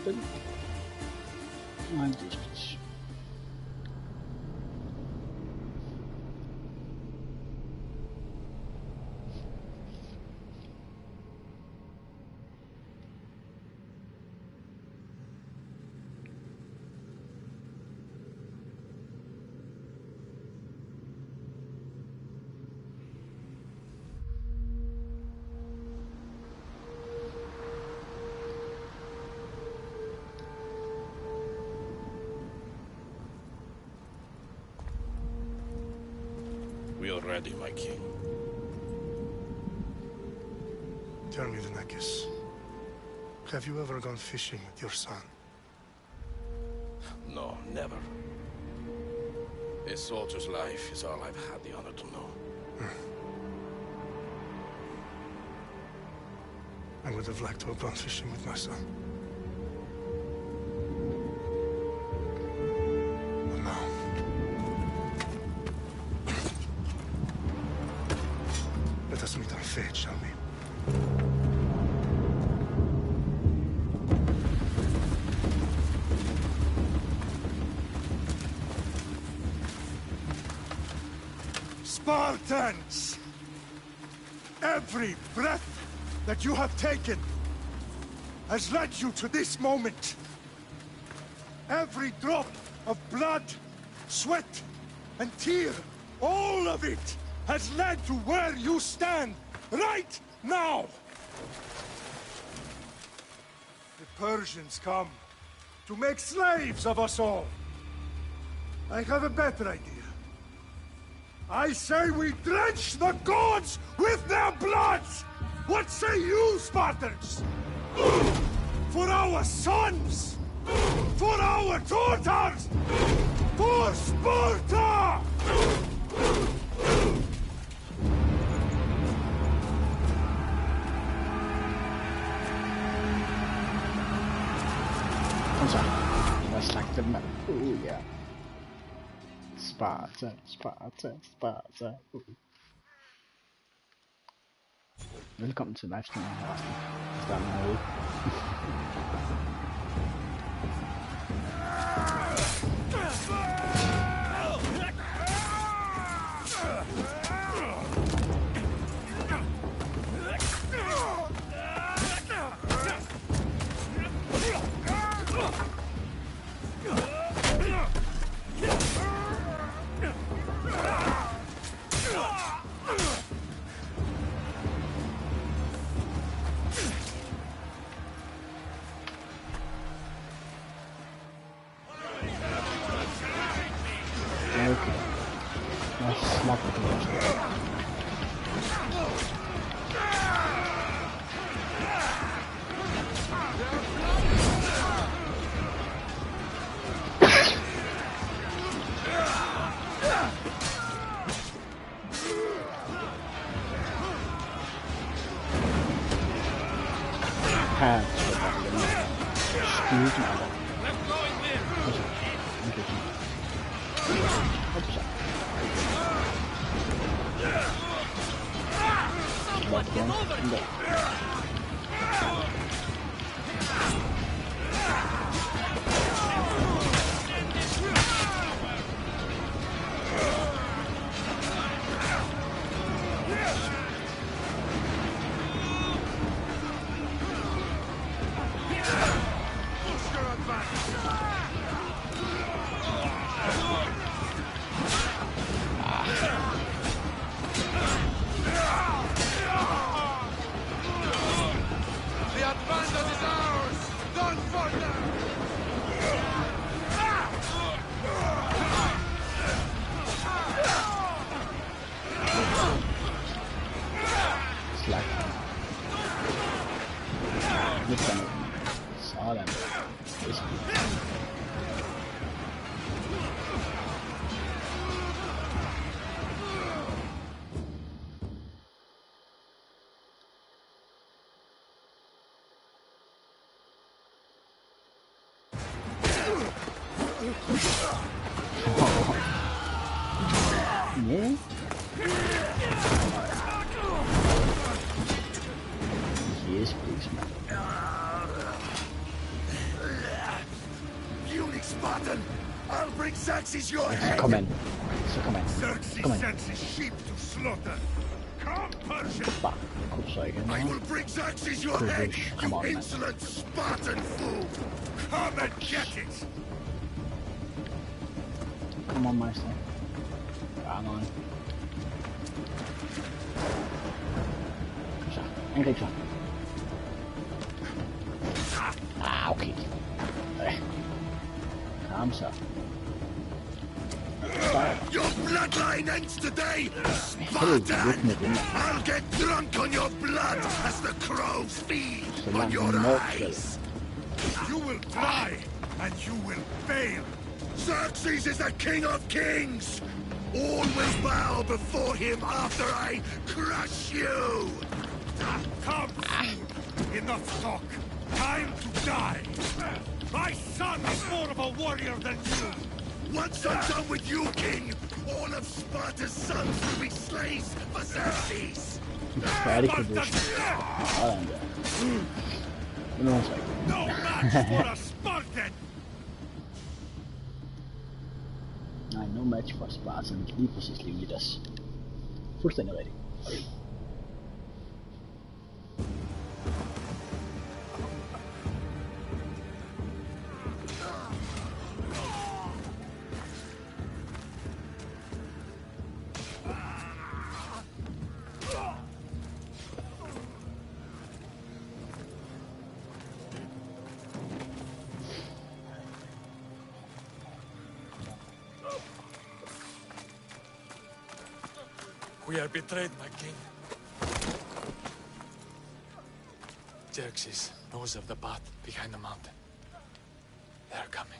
open. And just we are ready, my king. Tell me, Dansk, have you ever gone fishing with your son? No, never. A soldier's life is all I've had the honor to know. I would have liked to have gone fishing with my son. But no. Let us meet on fate, shall we? Spartans! Every breath that you have taken has led you to this moment. Every drop of blood, sweat, and tear, all of it has led to where you stand right now. The Persians come to make slaves of us all. I have a better idea. I say we drench the gods with their bloods! What say you, Spartans? For our sons! For our daughters! For Sparta! Kom så. Jag slaktar dem. Oh ja. Sparta, Sparta, Sparta. Velkommen til livestream resten. Hvis der er noget. Yeah. Yes, please, man. Spartan! I'll bring Xerxes your head! Kom ind. Så kom ind. Xerxes Kom ind. sends his sheep to slaughter. Come, Persian! Bare. Kunne du så ikke? I will bring Xerxes your Cool, head, bitch. you Come on, man. insolent Spartan fool! Come and get it! Kom on, meister. Come on. Så. Angrib så. Okay. Kom så. Your bloodline ends today, Spartan! I'll get drunk on your blood as the crows feed on your eyes! You will die, and you will fail! Xerxes is the king of kings! All will bow before him after I crush you! Come, fool! Enough talk! Time to die! My son is more of a warrior than you! Once I'm done with you, king, all of Sparta's sons will be slaves for Xerxes! Færdig position. Sådan der. Det må man så ikke. No match for a Spartan! Nej, no match for Spartan. Lige præcis lige Midas. Fuldstændig rigtigt. We are betrayed, my king. Xerxes knows of the path behind the mountain. They're coming.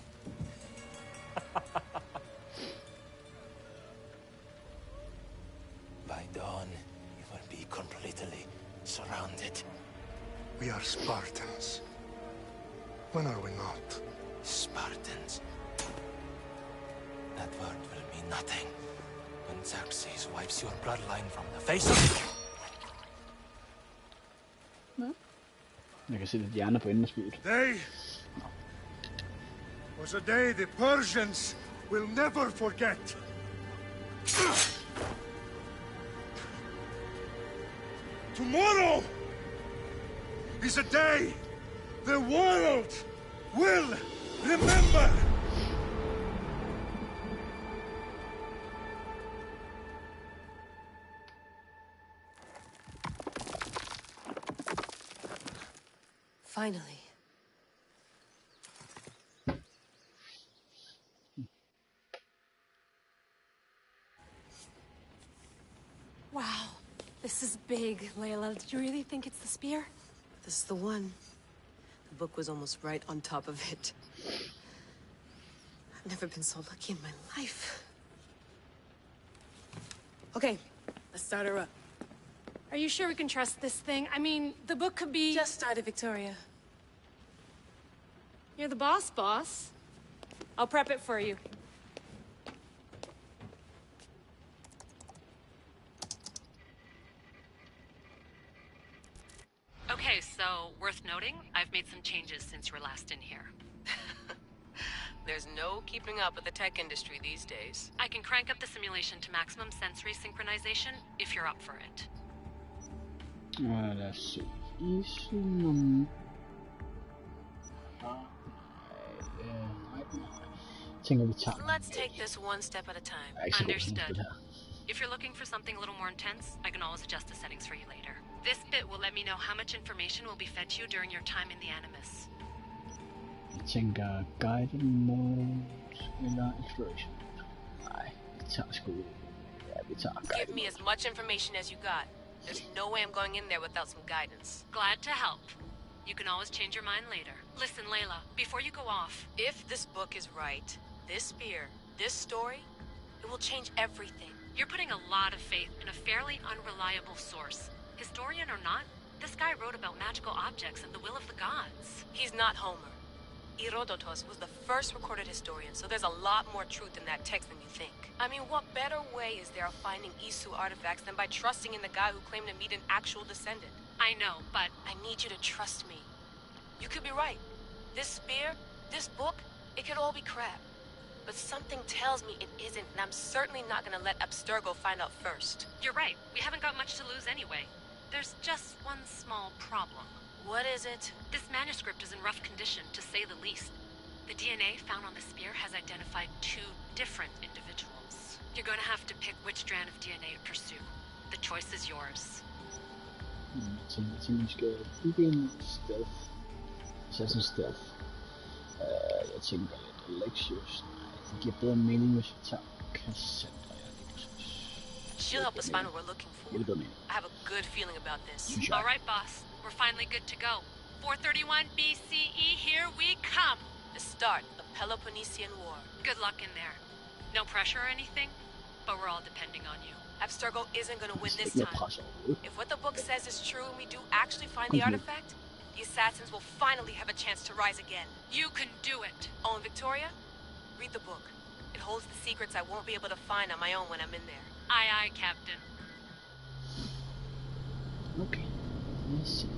By dawn, you will be completely surrounded. We are Spartans. When are we not? Spartans. That word will mean nothing when Xerxes wipes your bloodline from the face of the... Jeg kan se lidt hjerner på enden af spydet. Day was a day the Persians will never forget. Tomorrow is a day the world will remember. Finally. Wow, this is big, Layla. Did you really think it's the spear? This is the one. The book was almost right on top of it. I've never been so lucky in my life. Okay, let's start her up. Are you sure we can trust this thing? I mean, the book could be... Just started, Victoria. You're the boss, boss. I'll prep it for you. Okay, so worth noting, I've made some changes since you were last in here. There's no keeping up with the tech industry these days. I can crank up the simulation to maximum sensory synchronization if you're up for it. Lad os se. Isolum. Tænker vi tager. Let's take this one step at a time. Jeg er ikke så god til det Understood. her. If you're looking for something a little more intense, I can always adjust the settings for you later. This bit will let me know how much information will be fed to you during your time in the Animus. Jeg tænker guided mode eller exploration. Nej, vi tager sgu. Ja, vi tager guided Give me as much information as you got. There's no way I'm going in there without some guidance. Glad to help. You can always change your mind later. Listen, Layla, before you go off. If this book is right, this spear, this story, it will change everything. You're putting a lot of faith in a fairly unreliable source. Historian or not, this guy wrote about magical objects and the will of the gods. He's not Homer. Herodotus was the first recorded historian, so there's a lot more truth in that text than you think. I mean, what better way is there of finding Isu artifacts than by trusting in the guy who claimed to meet an actual descendant? I know, but I need you to trust me. You could be right. This spear, this book, It could all be crap. But something tells me it isn't, and I'm certainly not gonna let Abstergo find out first. You're right. We haven't got much to lose anyway. There's just one small problem. What is it? This manuscript is in rough condition, to say the least. The DNA found on the spear has identified 2 different individuals. You're gonna have to pick which strand of DNA to pursue. The choice is yours. Jeg tænker, vi skal bygge en stealth. Assassin stealth. Jeg tænker lidt Alexios. Nej, det giver bedre mening, hvis vi tager Cassandra. She'll help us find what we're looking for. I have a good feeling about this. All right, boss. We're finally good to go. 431 BCE, here we come. The start of Peloponnesian War. Good luck in there. No pressure or anything, but we're all depending on you. Abstergo isn't gonna win this time. If what the book says is true and we do actually find the artifact, the assassins will finally have a chance to rise again. You can do it. Oh, and Victoria, read the book. It holds the secrets I won't be able to find on my own when I'm in there. Aye, aye, Captain. Okay, let's see.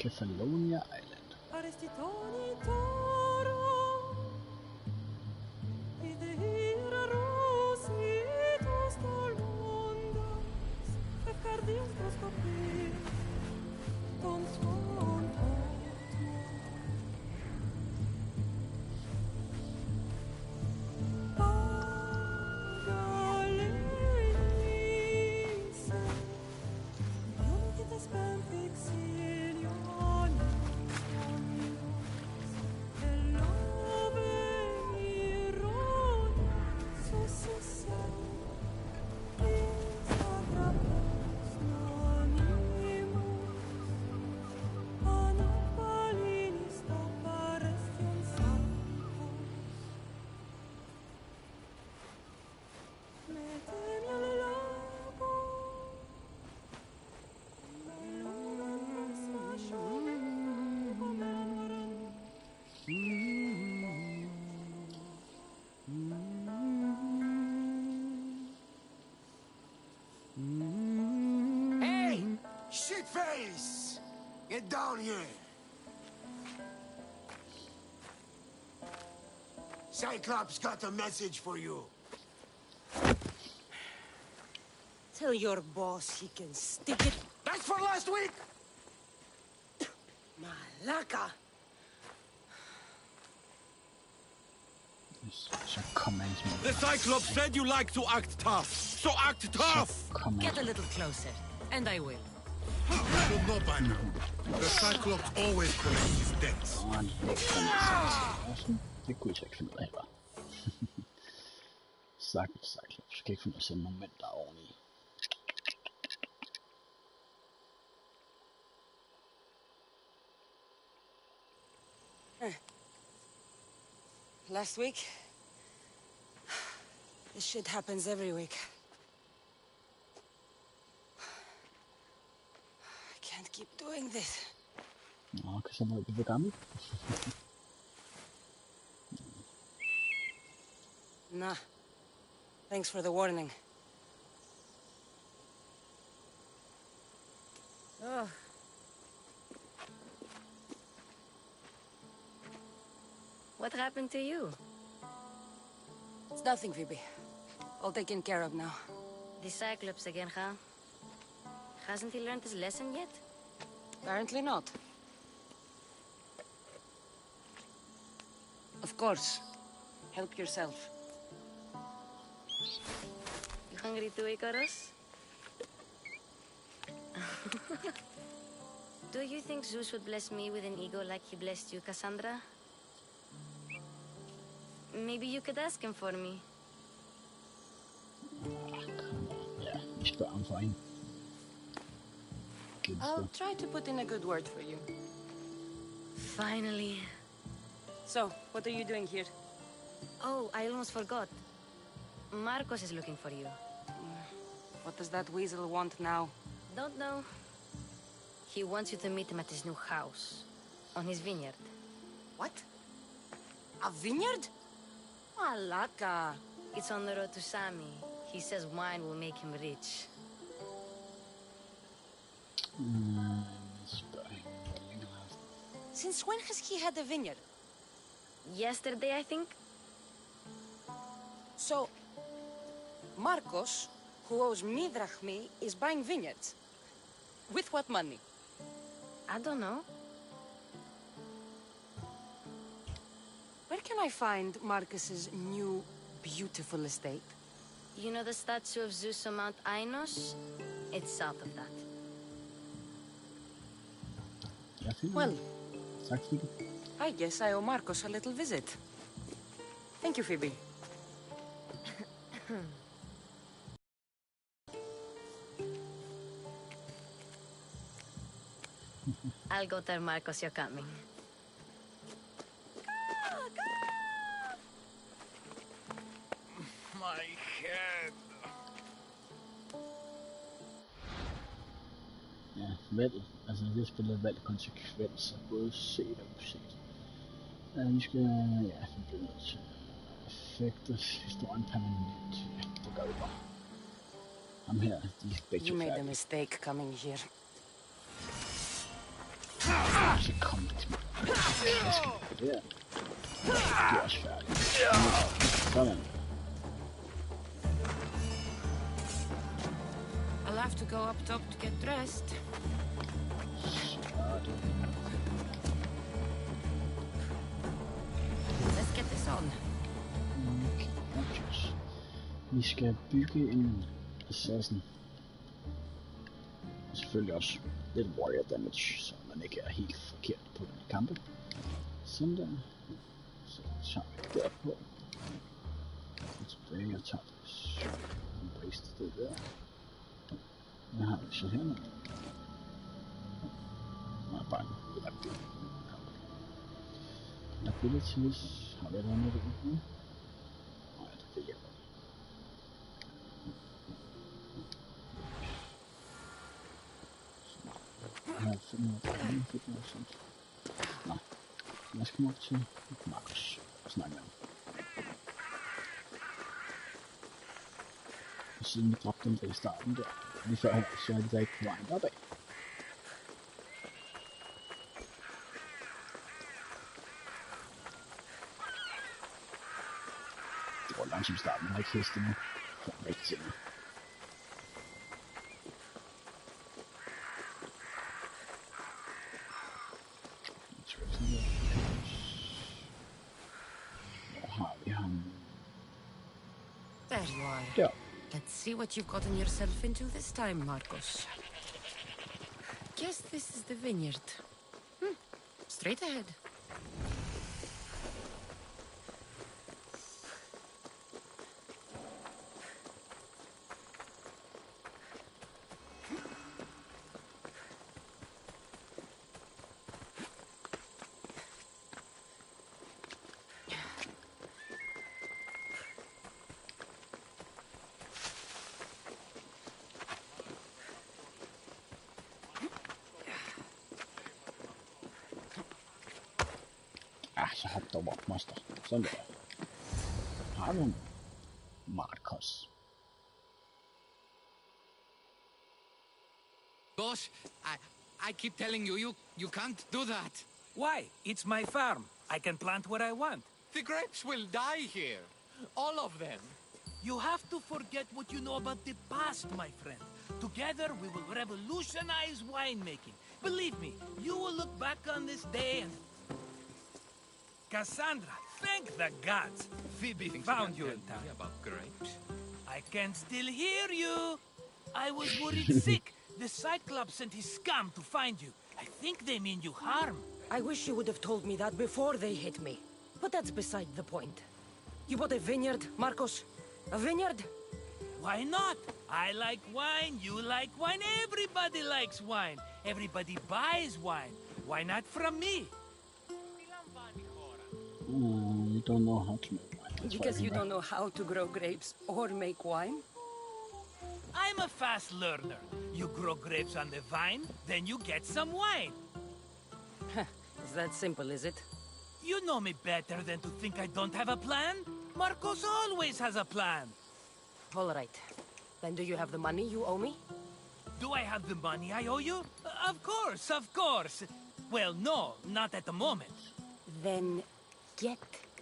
Kefalonia Island. Face! Get down here! Cyclops got a message for you. Tell your boss he can stick it. That's for last week! Malaka! The Cyclops said you like to act tough, so act tough! Get a little closer, and I will. You should know by now. The Cyclops always collects his debts. Det kunne jeg ikke finde ud af, var. Cyclops. Jeg kan ikke finde ud af at sende nogle mænd, der er ordentlige. Last week? This shit happens every week. I can't keep doing this. Nå, Cassandra er blevet gammel. Nah. Thanks for the warning. Oh. What happened to you? It's nothing, Phoebe. All taken care of now. The Cyclops again, huh? Hasn't he learned his lesson yet? Apparently not. Of course. Help yourself. You hungry too, Icarus? Do you think Zeus would bless me with an ego like he blessed you, Cassandra? Maybe you could ask him for me. Ja, vi spørger ham for hende. I'll try to put in a good word for you. Finally. So, what are you doing here? Oh, I almost forgot. Marcos is looking for you. What does that weasel want now? Don't know. He wants you to meet him at his new house. On his vineyard. What? A vineyard? Malaka. It's on the road to Sami. He says wine will make him rich. Since when has he had a vineyard? Yesterday, I think? So, Marcos, who owes me drachmi, is buying vineyards. With what money? I don't know. Where can I find Marcus's new, beautiful estate? You know the statue of Zeus on Mount Ainos? It's south of that. Well, I guess I owe Marcos a little visit. Thank you, Phoebe. I'll go tell Marcos you're coming. My head. Ja, valget. Altså det spillet valg konsekvenser, både set og uset. Vi skal, ja, vi bliver nødt til effekter, historien permanent. Ja, det gør vi bare. Ham her, de er begge You to made a færdige. mistake coming here. Så kom det til mig. Jeg skal på det her. Det er også færdigt. Sådan. I'll have to go up top to get dressed. Sådan. Let's get this on. Okay. Vi skal bygge en assassin. Og selvfølgelig også lidt warrior damage, så man ikke er helt forkert på den kampe. Sådan der. Så tager vi derpå. Og tilbage og tager det. Embrace det der. Hvad har vi så hernede? Nej, bare en abilities. Har vi et andet der? Nej, det hjælper. Jeg har fundet noget sådan. Nå, jeg skal nok til Marcus og snakke med ham. Og siden vi dræbte dem der i starten der, lige før her, så er de der ikke på vejen deropad. Det går langsomt i starten, jeg har ikke heste nu. Så er rigtig til mig. There you are. Yeah. Let's see what you've gotten yourself into this time, Marcos. Guess this is the vineyard. Straight ahead. Så hop dog op, moster. Sådan der. Har du Marcos? Boss, I keep telling you, you can't do that. Why? It's my farm. I can plant what I want. The grapes will die here. All of them. You have to forget what you know about the past, my friend. Together, we will revolutionize winemaking. Believe me, you will look back on this day and... Cassandra, thank the gods! Phoebe found you in time. About grapes? I can still hear you! I was worried sick. The Cyclops sent his scum to find you. I think they mean you harm. I wish you would have told me that before they hit me. But that's beside the point. You bought a vineyard, Marcos? A vineyard? Why not? I like wine, you like wine, everybody likes wine. Everybody buys wine. Why not from me? You don't know how to make wine. Because you don't know how to grow grapes or make wine? I'm a fast learner. You grow grapes on the vine, then you get some wine. Is that simple, is it? You know me better than to think I don't have a plan. Marcos always has a plan. All right. Then do you have the money you owe me? Do I have the money I owe you? Of course, of course. Well, no, not at the moment. Then get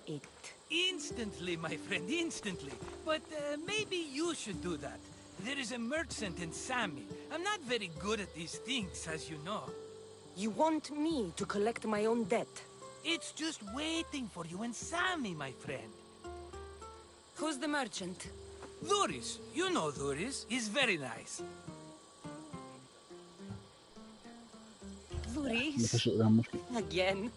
it. Instantly, my friend, instantly. But maybe you should do that. There is a merchant in Sami. I'm not very good at these things, as you know. You want me to collect my own debt? It's just waiting for you in Sami, my friend. Who's the merchant? Duris. You know Duris. He's very nice. Duris? Again?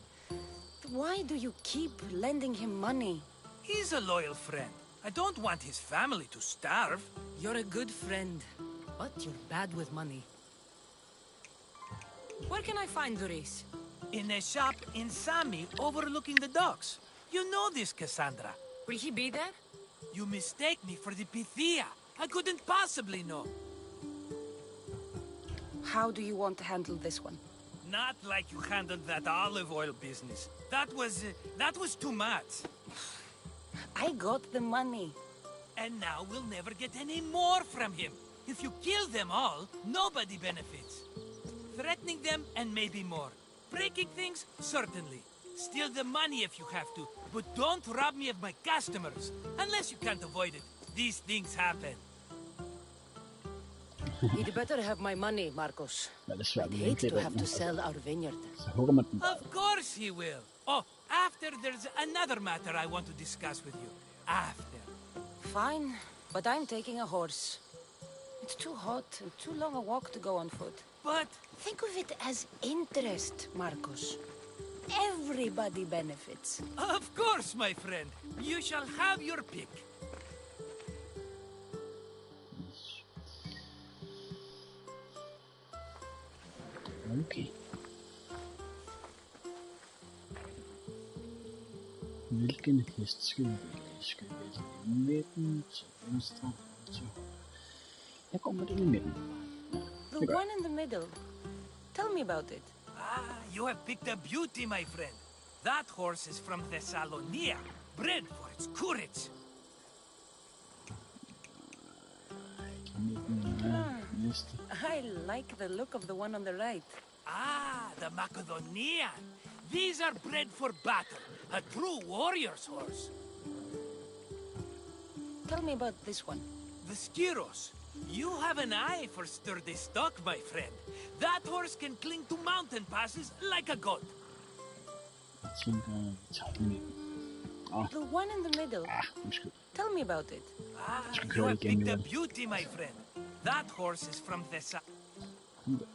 Why do you keep lending him money? He's a loyal friend. I don't want his family to starve. You're a good friend, but you're bad with money. Where can I find Duris? In a shop in Sami overlooking the docks. You know this, Cassandra. Will he be there? You mistake me for the Pythia. I couldn't possibly know. How do you want to handle this one? Not like you handled that olive oil business. That was too much. I got the money. And now we'll never get any more from him. If you kill them all, nobody benefits. Threatening them, and maybe more. Breaking things, certainly. Steal the money if you have to, but don't rob me of my customers. Unless you can't avoid it. These things happen. He'd better have my money, Marcos. I'd hate to have to sell our vineyard. Of course he will. Oh, after there's another matter I want to discuss with you. After. Fine, but I'm taking a horse. It's too hot and too long a walk to go on foot. But... think of it as interest, Marcos. Everybody benefits. Of course, my friend. You shall have your pick. Okay. Hvilken hest skal vi vælge? Skal vi vælge i midten, til venstre, til højre? Jeg går med den i midten. The one in the middle. Tell me about it. You have picked a beauty, my friend. That horse is from Thessalonia, bred for its courage. I like the look of the one on the right. The Macedonian. These are bred for battle. A true warrior's horse. Tell me about this one. The Skiros. You have an eye for sturdy stock, my friend. That horse can cling to mountain passes like a goat. The one in the middle. Tell me about it. You have picked a beauty, my friend. That horse is from Thessalonia.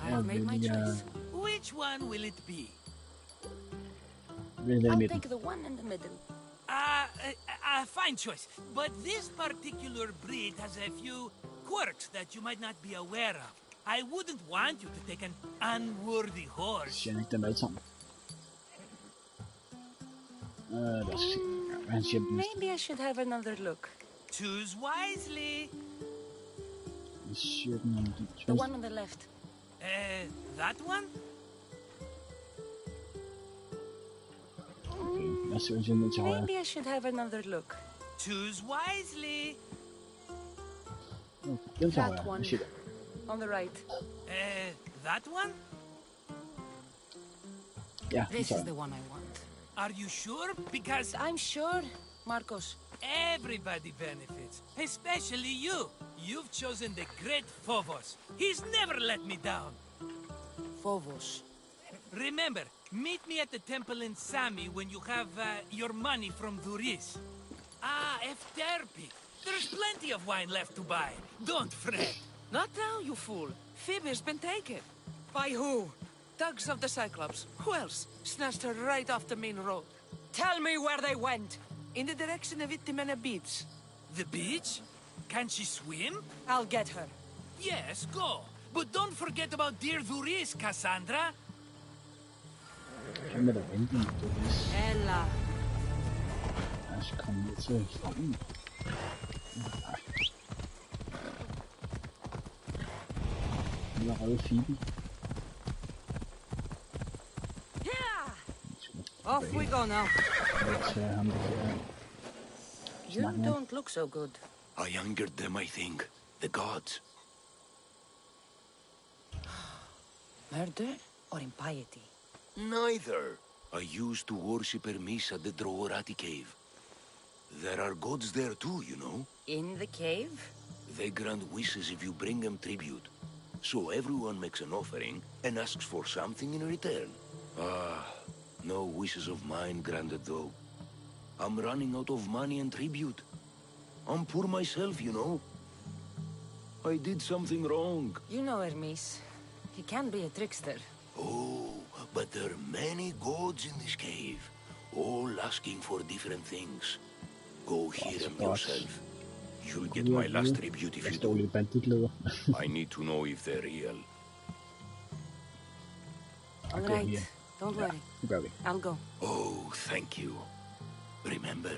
I've made my choice. Which one will it be? I'll take the one in the middle. Fine choice. But this particular breed has a few quirks that you might not be aware of. I wouldn't want you to take an unworthy horse. Maybe I should have another look. Choose wisely. The one on the left. That one? Maybe I should have another look. Choose wisely. That one. On the right. That one? Yeah, this is the one I want. Are you sure? Because... I'm sure, Marcos. Everybody benefits. Especially you. You've chosen the great Phobos. He's never let me down. Phobos. Remember, meet me at the temple in Sami when you have your money from Duris. Efterpi. There's plenty of wine left to buy. Don't fret. Not now, you fool. Phoebe's been taken. By who? Thugs of the Cyclops. Who else? Snatched her right off the main road. Tell me where they went. In the direction of Itimena Beach. The beach? Can she swim? I'll get her. Yes, go. But don't forget about dear Duris, Cassandra. Ella. komme ned til stranden. Nej. Nu er røde Phoebe. Off we go now. You don't look so good. I angered them, I think. The gods. Murder or impiety? Neither. I used to worship Hermes at the Droorati cave. There are gods there too, you know. In the cave? They grant wishes if you bring them tribute. So everyone makes an offering and asks for something in return. No wishes of mine granted though. I'm running out of money and tribute. I'm poor myself, you know. I did something wrong. You know Hermes. He can be a trickster. Oh, but there are many gods in this cave, all asking for different things. Go hear them yourself. You'll get my last tribute if you do. I need to know if they're real. All right, don't worry. I'll go. Oh, thank you. Remember,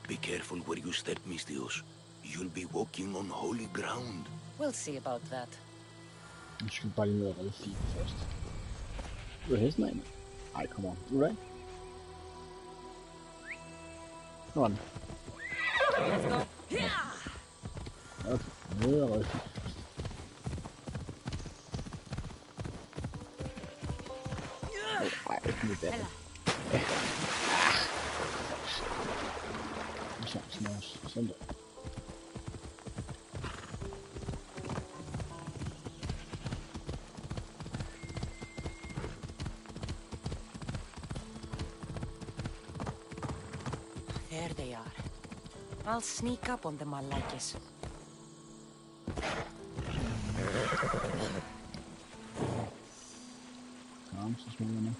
be careful where you step, Mistios. You'll be walking on holy ground. We'll see about that. Nu skal vi bare lige ned og redde Phoebe først. Du er hesten af mig. Ej, come on. Du er right. Nu er den. Let's go. Okay, ned og redde Phoebe først. Ej, det er lidt der. Sådan der. There they are. I'll sneak up on them, Malakis. Kom, så smukker jeg nu.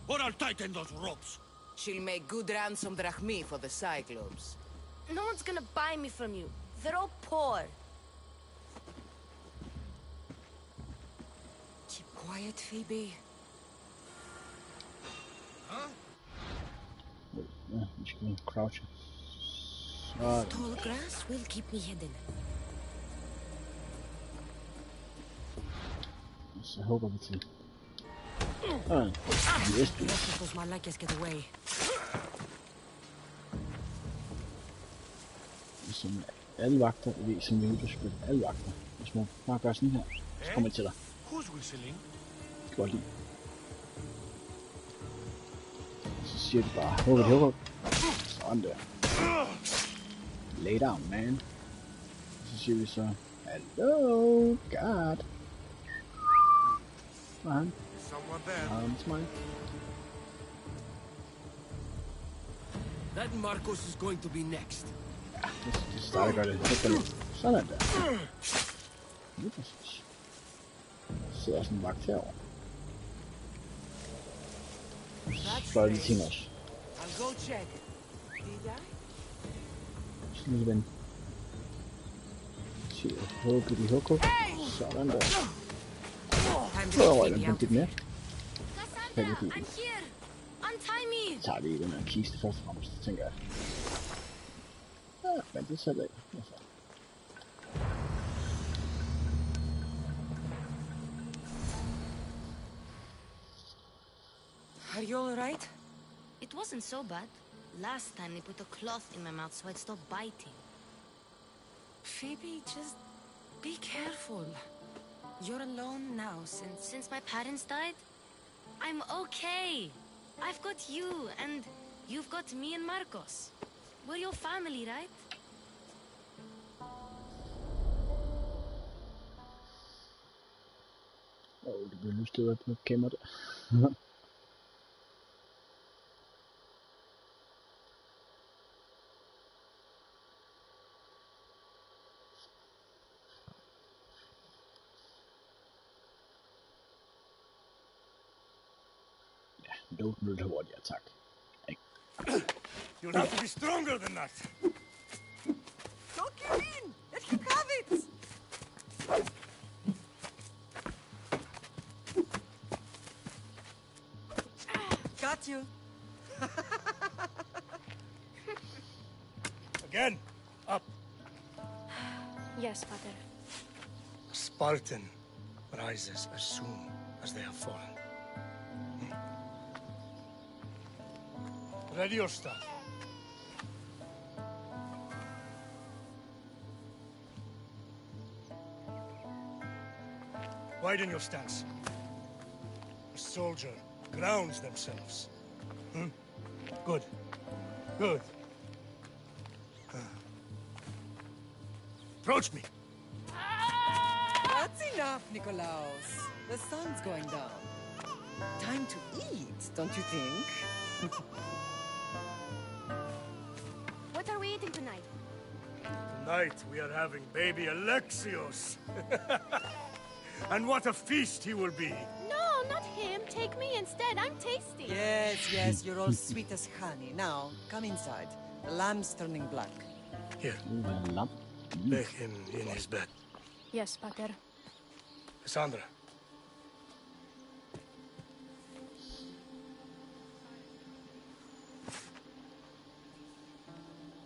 Or I'll tighten those ropes. She'll make good ransom drachmi for the Cyclops. No one's gonna buy me from you. They're all poor. Keep quiet, Phoebe. Huh? Ja, vi skal crouche. Så... Tall grass will keep me hidden. Så hugger vi til. Yes, please. Those Malakas get away. Som alle vagter, som vi vil spille alle vagter. Hvis man bare gør sådan her, så kommer jeg til dig. Who's whistling? Det skal godt lide. Så siger de bare, hugger. Sådan der. Lay down, man. Så siger vi så, hello, God. Og han. Someone there. Smile. That Marcos is going to be next. Ja, det starter godt lidt. Sådan der. Lige præcis. Så sidder sådan en vagt herovre. Så fløjter de ting også. I'll go check. Did I? Så lige ven. Hugger. Sådan der. Så røg den lidt mere. Cassandra, I'm here. Untie me. Så tager vi den her kiste først og fremmest, tænker jeg. Ja, men det sætter jeg. Are you all right? It wasn't so bad. Last time they put a cloth in my mouth so I'd stop biting. Phoebe, just be careful. You're alone now Since my parents died? I'm okay. I've got you, and you've got me and Marcos. We're your family, right? Det bliver lyst til at kæmmer det. Don't know what you attack. You'll have to be stronger than that. Don't give in! Let him have it! got you. Again, up. Yes, Father. A Spartan rises as soon as they have fallen. Ready your stuff. Widen your stance. A soldier grounds themselves. Good. Good. Approach me. That's enough, Nikolaos. The sun's going down. Time to eat, don't you think? What are we eating tonight? Tonight we are having baby Alexios. And what a feast he will be. No, not him. Take me instead. I'm tasty. Yes, you're all sweet as honey. Now, come inside. The lamb's turning black. Here. Lay him in his bed. Yes, Pater. Cassandra.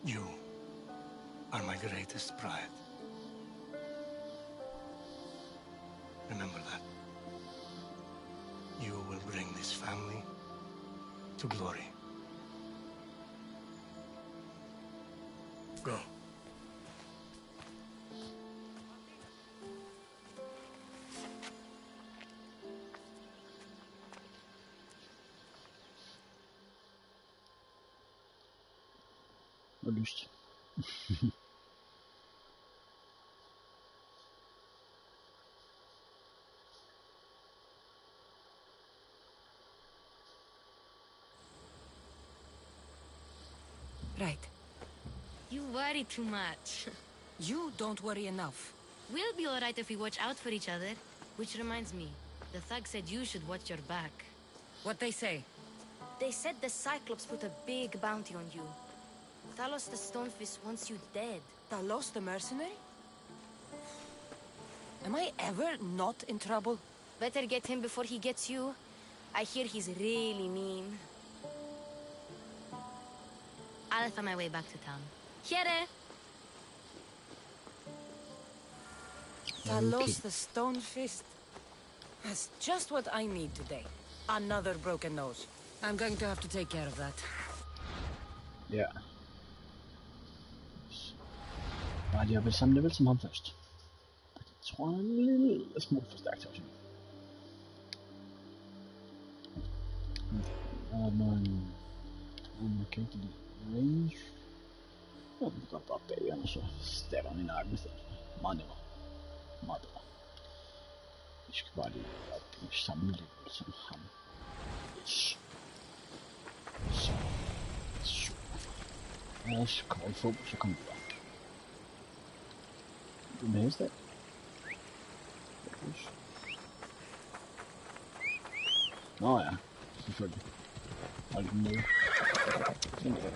You are my greatest pride. Remember that. You will bring this family to glory. Go. Og lyst. Right. You worry too much. You don't worry enough. We'll be alright if we watch out for each other. Which reminds me, the thug said you should watch your back. What they say? They said the Cyclops put a big bounty on you. Talos the Stonefist wants you dead. Talos the mercenary? Am I ever not in trouble? Better get him before he gets you. I hear he's really mean. I'll find my way back to town. Here! Talos the Stonefist. That's just what I need today. Another broken nose. I'm going to have to take care of that. Ja. Bare lige oppe i samme level som ham først. Jeg tror han er en lille smule for stærkt også. Man kan ikke lide range. Jeg kan godt bare bag ham, og så stabber han i nakken i stedet. Meget nemmere. Meget bedre. Vi skal bare lige op i samme level som ham. Yes. Så. Super. Og så kommer vi få, så kommer vi bare. Du er med hest af. Nå ja, selvfølgelig. Hold den nede. Sådan der.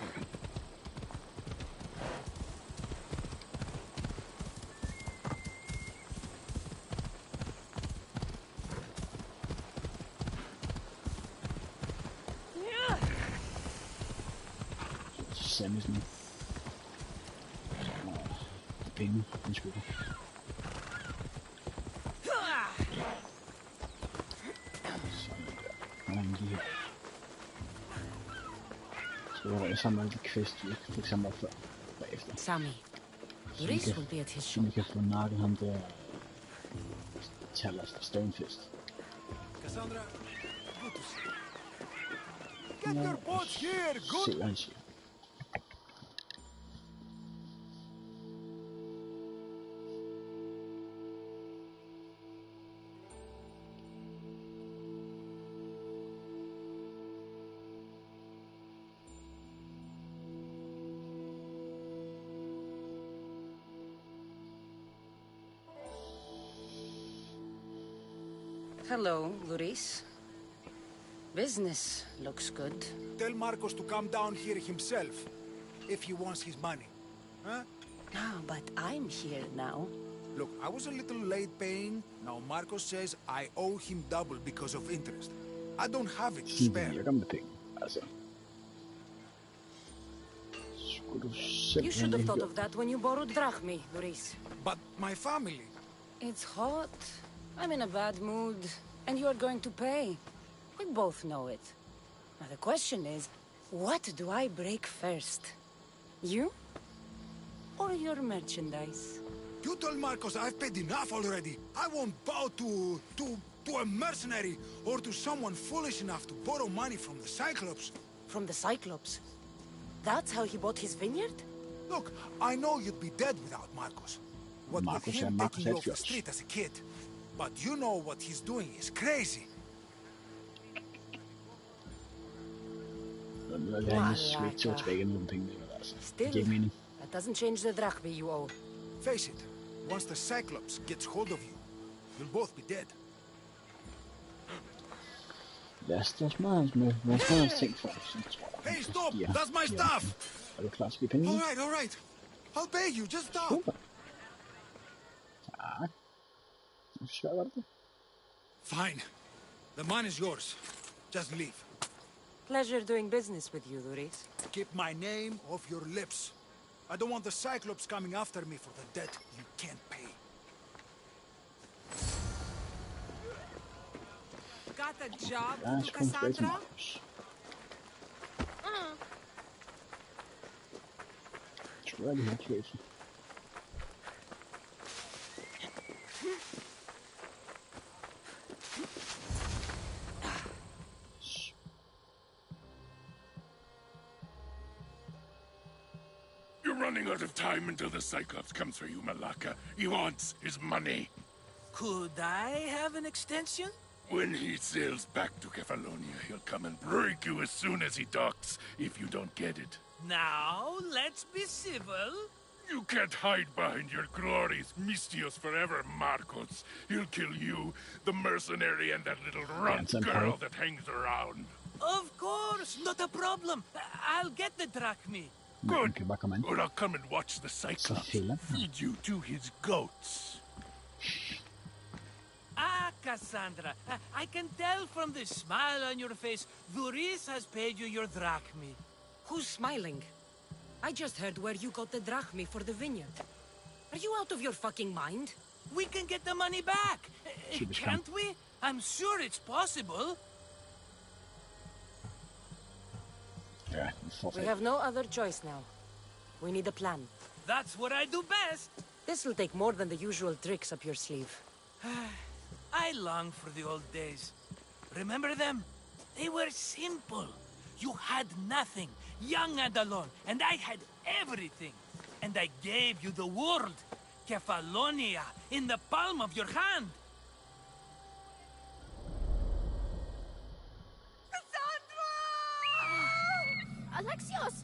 Sammys nu. Penge, undskyld. Så samler de quest, vi fik samlet før, bagefter. Sammy. Rhys will be at his shop. Så vi kan få nakket ham der Talos the Stonefist. Cassandra, good to see you. Get your boats here, good. Se, hvad han siger. Hello, Luris. Business looks good. Tell Marcos to come down here himself, if he wants his money. Huh? Ah, but I'm here now. Look, I was a little late paying. Now Marcos says I owe him double because of interest. I don't have it to spare. Altså. You should have thought of that when you borrowed drachmi, Doris. But my family... It's hot. I'm in a bad mood. And you are going to pay. We both know it. Now the question is, what do I break first? You? Or your merchandise? You told Marcos I've paid enough already. I won't bow to a mercenary or to someone foolish enough to borrow money from the Cyclops. From the Cyclops? That's how he bought his vineyard? Look, I know you'd be dead without Marcos. What with him taking you off the street as a kid. But you know what he's doing is crazy. Still, that doesn't change the drachmi you owe. Face it, once the Cyclops gets hold of you, you'll both be dead. Lad os da smage med ting for os. Hey, stop! That's my stuff! Er du klar til at give penge? All right. I'll pay you, just stop! Super. Tak. Hvor svært var det? Fine. The money is yours. Just leave. Pleasure doing business with you, Doris. Keep my name off your lips. I don't want the Cyclops coming after me for the debt you can't pay. Got a job to Cassandra? Tror jeg, de har klædt. You're running out of time until the Cyclops comes for you, Malaka. He wants his money. Could I have an extension? When he sails back to Kefalonia, he'll come and break you as soon as he docks, if you don't get it. Now, let's be civil. You can't hide behind your glories, Mistios forever, Marcos. He'll kill you, the mercenary, and that little runt girl that hangs around. Of course, not a problem. I'll get the drachmi. Good. Or I'll come and watch the Cyclops feed you to his goats. Ah, Cassandra, I can tell from the smile on your face, Doris has paid you your drachmi. Who's smiling? I just heard where you got the drachmi for the vineyard. Are you out of your fucking mind? We can get the money back, can't we? I'm sure it's possible. Yeah, we have no other choice now. We need a plan. That's what I do best. This will take more than the usual tricks up your sleeve. I long for the old days. Remember them? They were simple. You had nothing, young and alone, and I had everything. And I gave you the world, Kefalonia, in the palm of your hand. Alexios!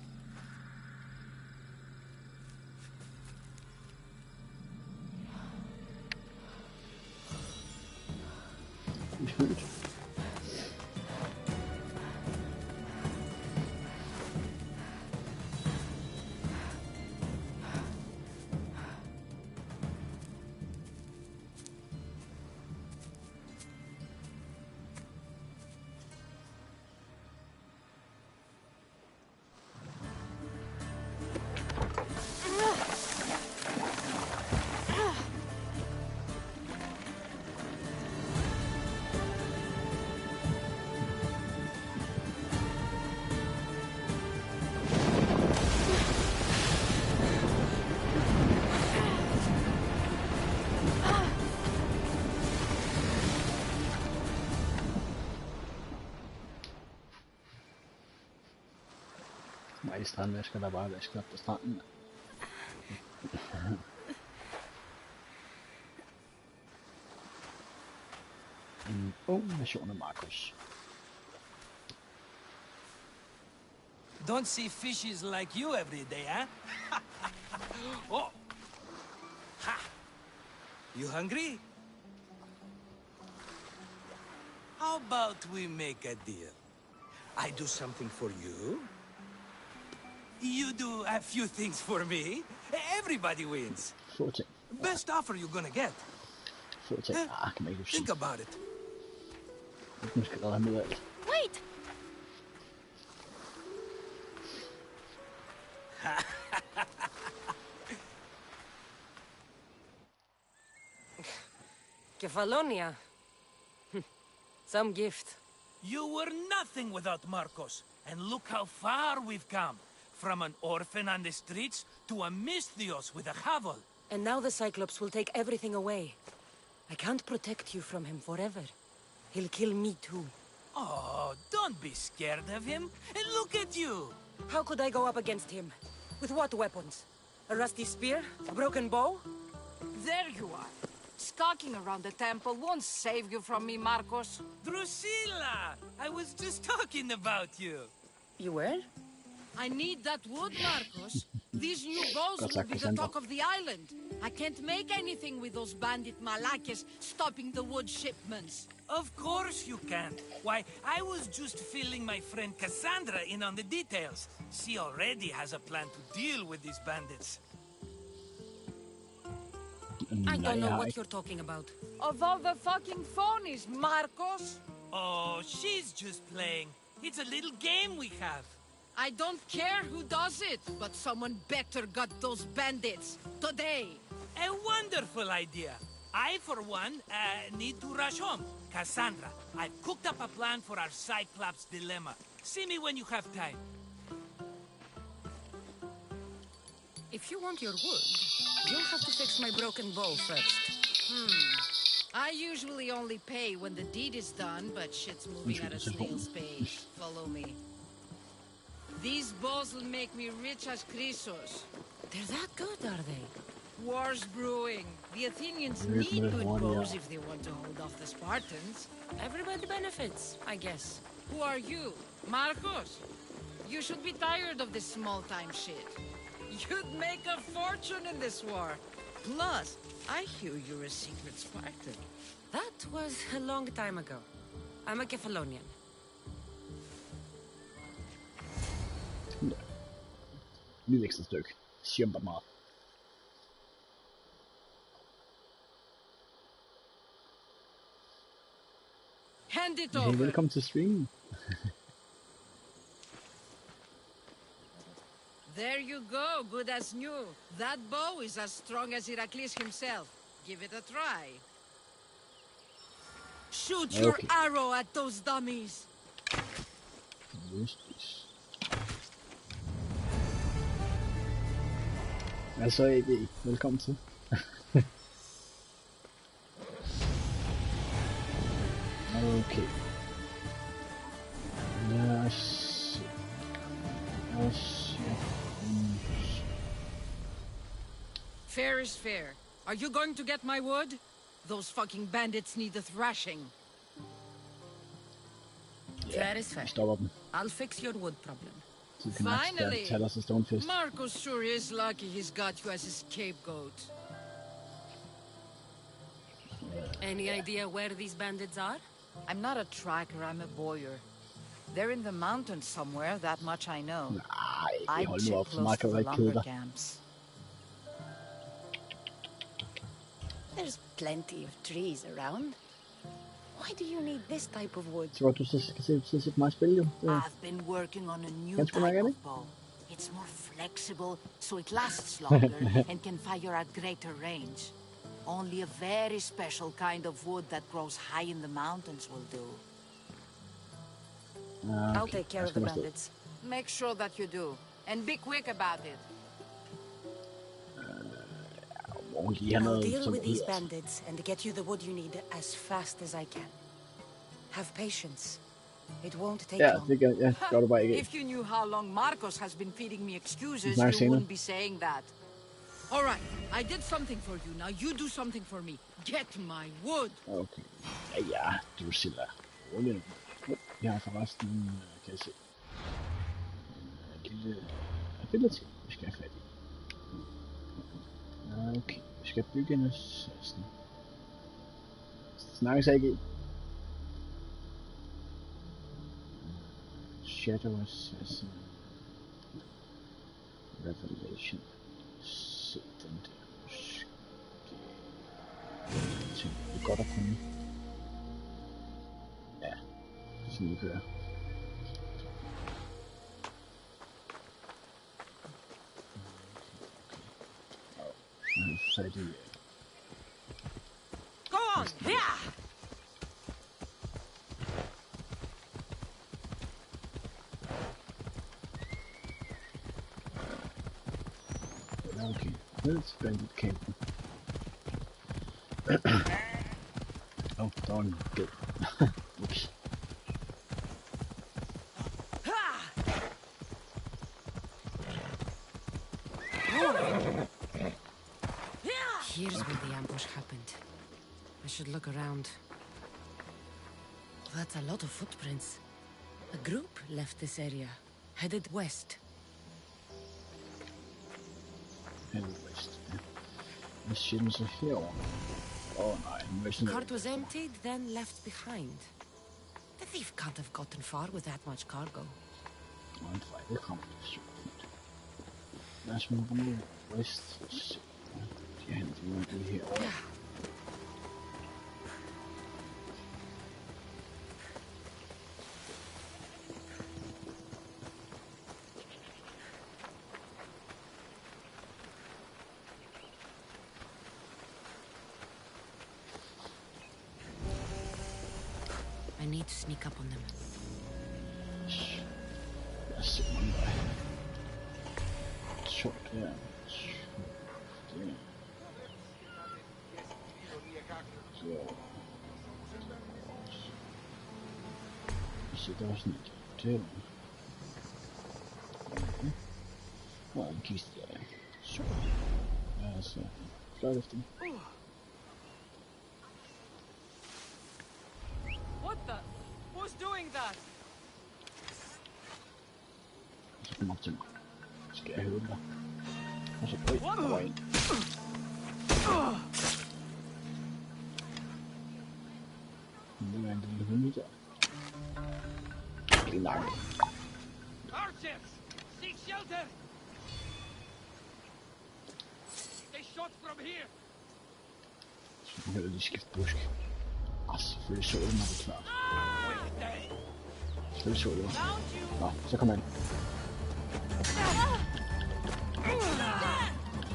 Mig strandvasker, der bare vasker op på stranden. En ung version af Marcus. Don't see fishes like you every day, huh? Oh! Ha! You hungry? How about we make a deal? I do something for you. You do a few things for me. Everybody wins. Best offer you're gonna get. Think about it. Wait! Kefalonia. Some gift. You were nothing without Marcos, and look how far we've come. From an orphan on the streets to a Misthios with a hovel. And now the Cyclops will take everything away. I can't protect you from him forever. He'll kill me too. Oh, don't be scared of him. And look at you. How could I go up against him? With what weapons? A rusty spear? A broken bow? There you are. Skulking around the temple won't save you from me, Marcos. Drusilla! I was just talking about you. You were? I need that wood, Marcos. These new bows will be the talk of the island. I can't make anything with those bandit malakes stopping the wood shipments. Of course you can't. Why, I was just filling my friend Cassandra in on the details. She already has a plan to deal with these bandits. I don't know what you're talking about. Of all the fucking phonies, Marcos! Oh, she's just playing. It's a little game we have. I don't care who does it, but someone better got those bandits. Today. A wonderful idea. I, for one, need to rush home. Cassandra, I've cooked up a plan for our Cyclops dilemma. See me when you have time. If you want your wood, you'll have to fix my broken bow first. I usually only pay when the deed is done, but shit's moving at a snail's pace. Follow me. These bows will make me rich as Chrysos. They're that good, are they? War's brewing. The Athenians need good bows if they want to hold off the Spartans. Everybody benefits, I guess. Who are you? Marcos? You should be tired of this small-time shit. You'd make a fortune in this war. Plus, I hear you're a secret Spartan. That was a long time ago. I'm a Kefalonian. Nyt ekstra stykke. Sjæmpermad. Hand it over. Velkommen til streamen. There you go, good as new. That bow is as strong as Heracles himself. Give it a try. Shoot your arrow at those dummies. Hvad så, AB? Velkommen til. Okay. Lad os se. Fair is fair. Are you going to get my wood? Those fucking bandits need a thrashing. Fair is fair. Stopper dem. I'll fix your wood problem. Finally! Marcos sure is lucky he's got you as his scapegoat. Any idea where these bandits are? I'm not a tracker, I'm a boyer. They're in the mountains somewhere, that much I know. I'd check close to the lumber camps. There's plenty of trees around. Why do you need this type of wood? Så du skal se mig spille jo. I've been working on a new type of bow. It's more flexible, so it lasts longer and can fire at greater range. Only a very special kind of wood that grows high in the mountains will do. I'll take care of the bandits. Make sure that you do. And be quick about it. I'll deal with these bandits and get you the wood you need as fast as I can. Have patience. It won't take long. If you knew how long Marcos has been feeding me excuses, you wouldn't be saying that. All right, I did something for you. Now you do something for me. Get my wood. Okay. Ja, Drusilla. Jeg har forresten, kan jeg se, en lille ting, vi skal have fat i. Okay, vi skal bygge en assassin. Snakkes ikke. Shadow Assassin. Revelation. Se den der måske. Jeg tænker, det er godt at kunne. Ja, sådan vi kører. fat i... Go on! Yeah! Okay, let's bandit campen. Oh, der var en ged. Ups. Here's where the ambush happened. I should look around. That's a lot of footprints. A group left this area, headed west. Headed west. Hvad siger den så herovre? Nej, the cart was emptied, then left behind. The thief can't have gotten far with that much cargo. En fejl, det kommer det super fint. Lad os move mod west. De henter ud af det herovre. I need to sneak up on them. Let's see one guy. Short, yeah. Så der er sådan et hotel. Og en kiste der. Super. Ja, så flot efter den. What the? Who's doing that? Så kommer op til mig. Skal jeg høre dig? Og så går jeg ind. Nu er en lille hunde der. Lige langt. Archers! Seek shelter! They shot from here! Så kan jeg lige skifte busk. Selvfølgelig så det, når det er klart. Selvfølgelig så det. Nå, så kom han.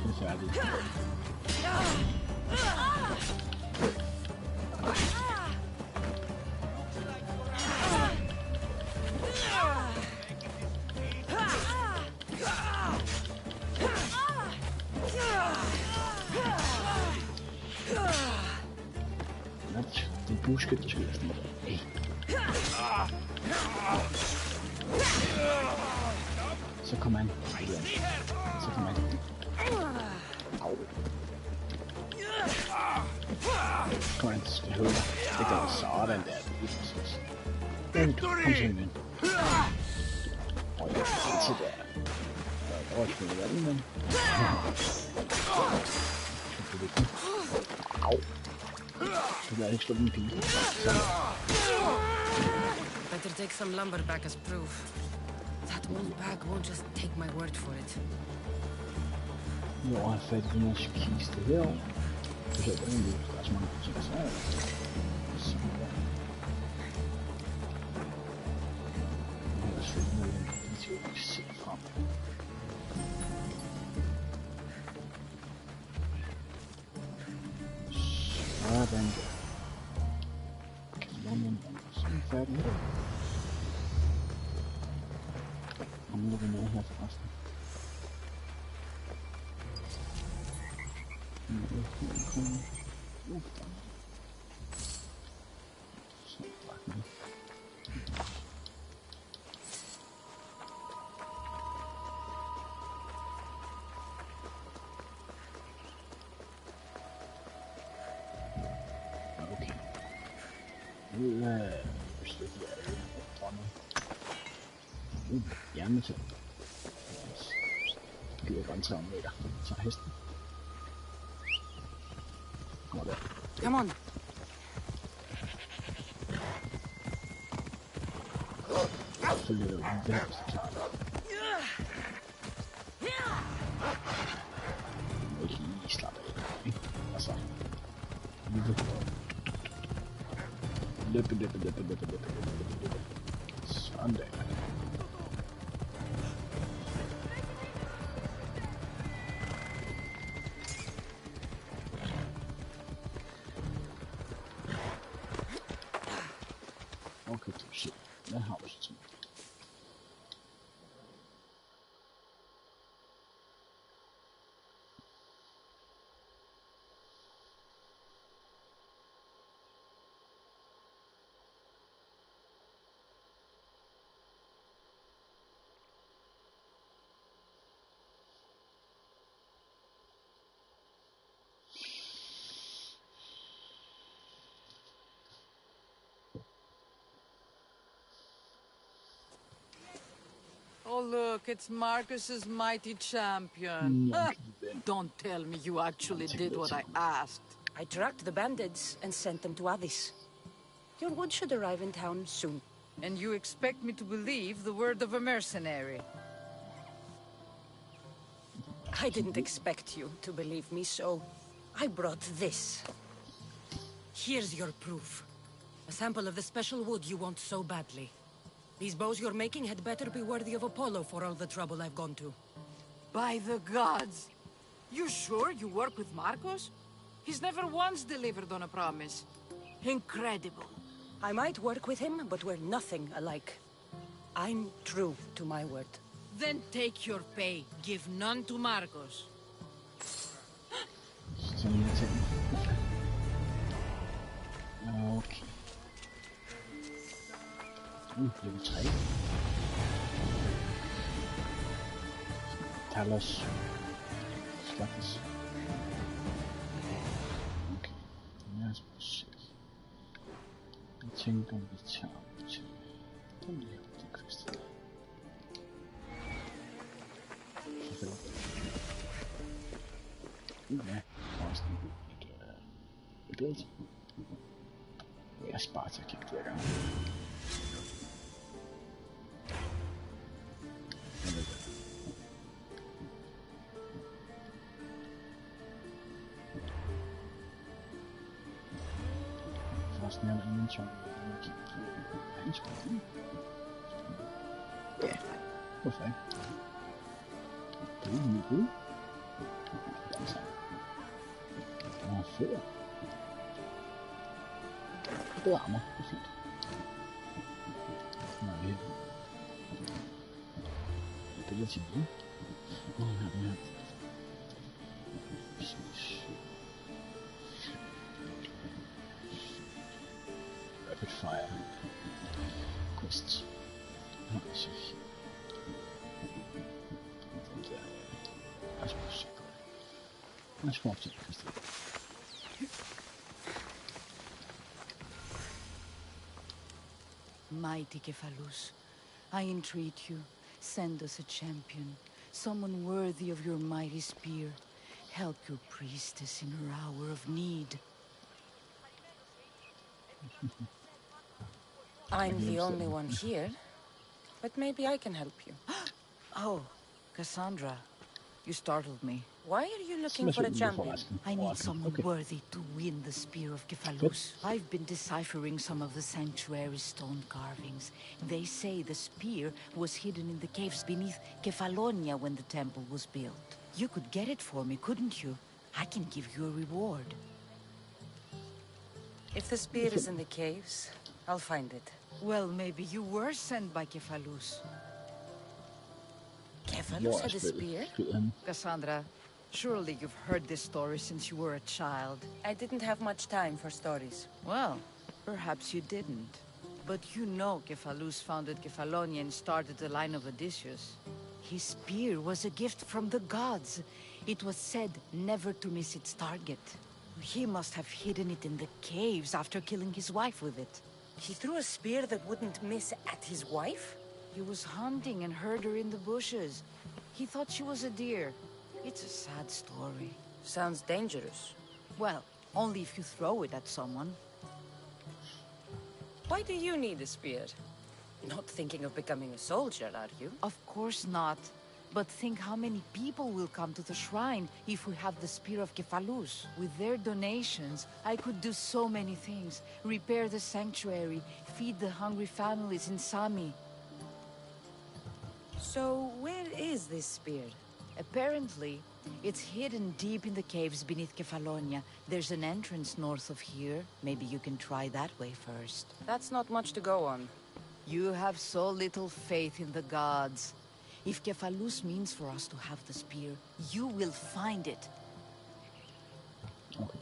Det er færdigt. Det er busket, der skal efter mig. Hey. Så kom han. Så kom han. Au. Kom han, skal høre. Det gør sådan der. Det er lige præcis. Kom så ind. Og jeg kan se der. Der var ikke noget af det, men... Au. Så lader jeg ikke slå den pige. Better take some lumber back as proof. That old bag won't just take my word for it. Nu har jeg fat i den her kiste herovre. Så ser det egentlig ud. Der er så mange ting, så er det. Sådan der. Nu har jeg selvfølgelig noget, jeg skal ikke se frem. Sådan der. Kanonen, sådan færdig. Og nu er vi nede her forresten. Okay. Nu slutter jeg drømmen. Nu hjernetal. Jeg giver bare en 300 meter. Så hesten. Come on. Selvfølgelig er det værste klart. Ikke lige slappe af, ikke? Altså. Løbe. Sådan der. Okay, shit. Hvad har du så? Oh, look, it's Marcus's mighty champion. Don't tell me you actually did what I asked. I tracked the bandits and sent them to Odyssey. Your wood should arrive in town soon. And you expect me to believe the word of a mercenary? I didn't expect you to believe me, so I brought this. Here's your proof. A sample of the special wood you want so badly. These bows you're making had better be worthy of Apollo for all the trouble I've gone to. By the gods! You sure you work with Marcos? He's never once delivered on a promise. Incredible. I might work with him, but we're nothing alike. I'm true to my word. Then take your pay. Give none to Marcos. Okay. Level 3. Talos. Slackers. Okay. Lad os prøve at se. Jeg tænker, om vi tager til den her quest. Selvfølgelig. Ja, også et billede. Jeg sparer til at kigge flere gange. Forresten er der ingen tårn, jeg må kigge på handspringen. Ja, hvorfor ikke? Det er lige god. Og fødder. Det er armer, det er fint. Nu er vi her. Det er til nu. Nå, her den her. Rapid fire. Quest. Nå, så her. Den der. Jeg skal se på det. Jeg skal optage quest. Mighty Kephalus, I entreat you, send us a champion, someone worthy of your mighty spear. Help your priestess in her hour of need. I'm the only one here, but maybe I can help you. Oh, Cassandra, you startled me. Why are you looking for a champion? I need someone worthy to win the spear of Kephalus. I've been deciphering some of the sanctuary's stone carvings. They say the spear was hidden in the caves beneath Kefalonia when the temple was built. You could get it for me, couldn't you? I can give you a reward. If the spear is in the caves, I'll find it. Well, maybe you were sent by Kephalus. Kephalus had a spear? Cassandra, surely you've heard this story since you were a child. I didn't have much time for stories. Well, perhaps you didn't. But you know Kephalus founded Kefalonia and started the line of Odysseus. His spear was a gift from the gods. It was said never to miss its target. He must have hidden it in the caves after killing his wife with it. He threw a spear that wouldn't miss at his wife? He was hunting and heard her in the bushes. He thought she was a deer. It's a sad story. Sounds dangerous. Well, only if you throw it at someone. Why do you need a spear? Not thinking of becoming a soldier, are you? Of course not. But think how many people will come to the shrine if we have the spear of Kephalus. With their donations, I could do so many things. Repair the sanctuary, feed the hungry families in Sami. So, where is this spear? Apparently, It's hidden deep in the caves beneath Kefalonia. There's an entrance north of here. Maybe you can try that way first. That's not much to go on. You have so little faith in the gods. If Kefalus means for us to have the spear, you will find it.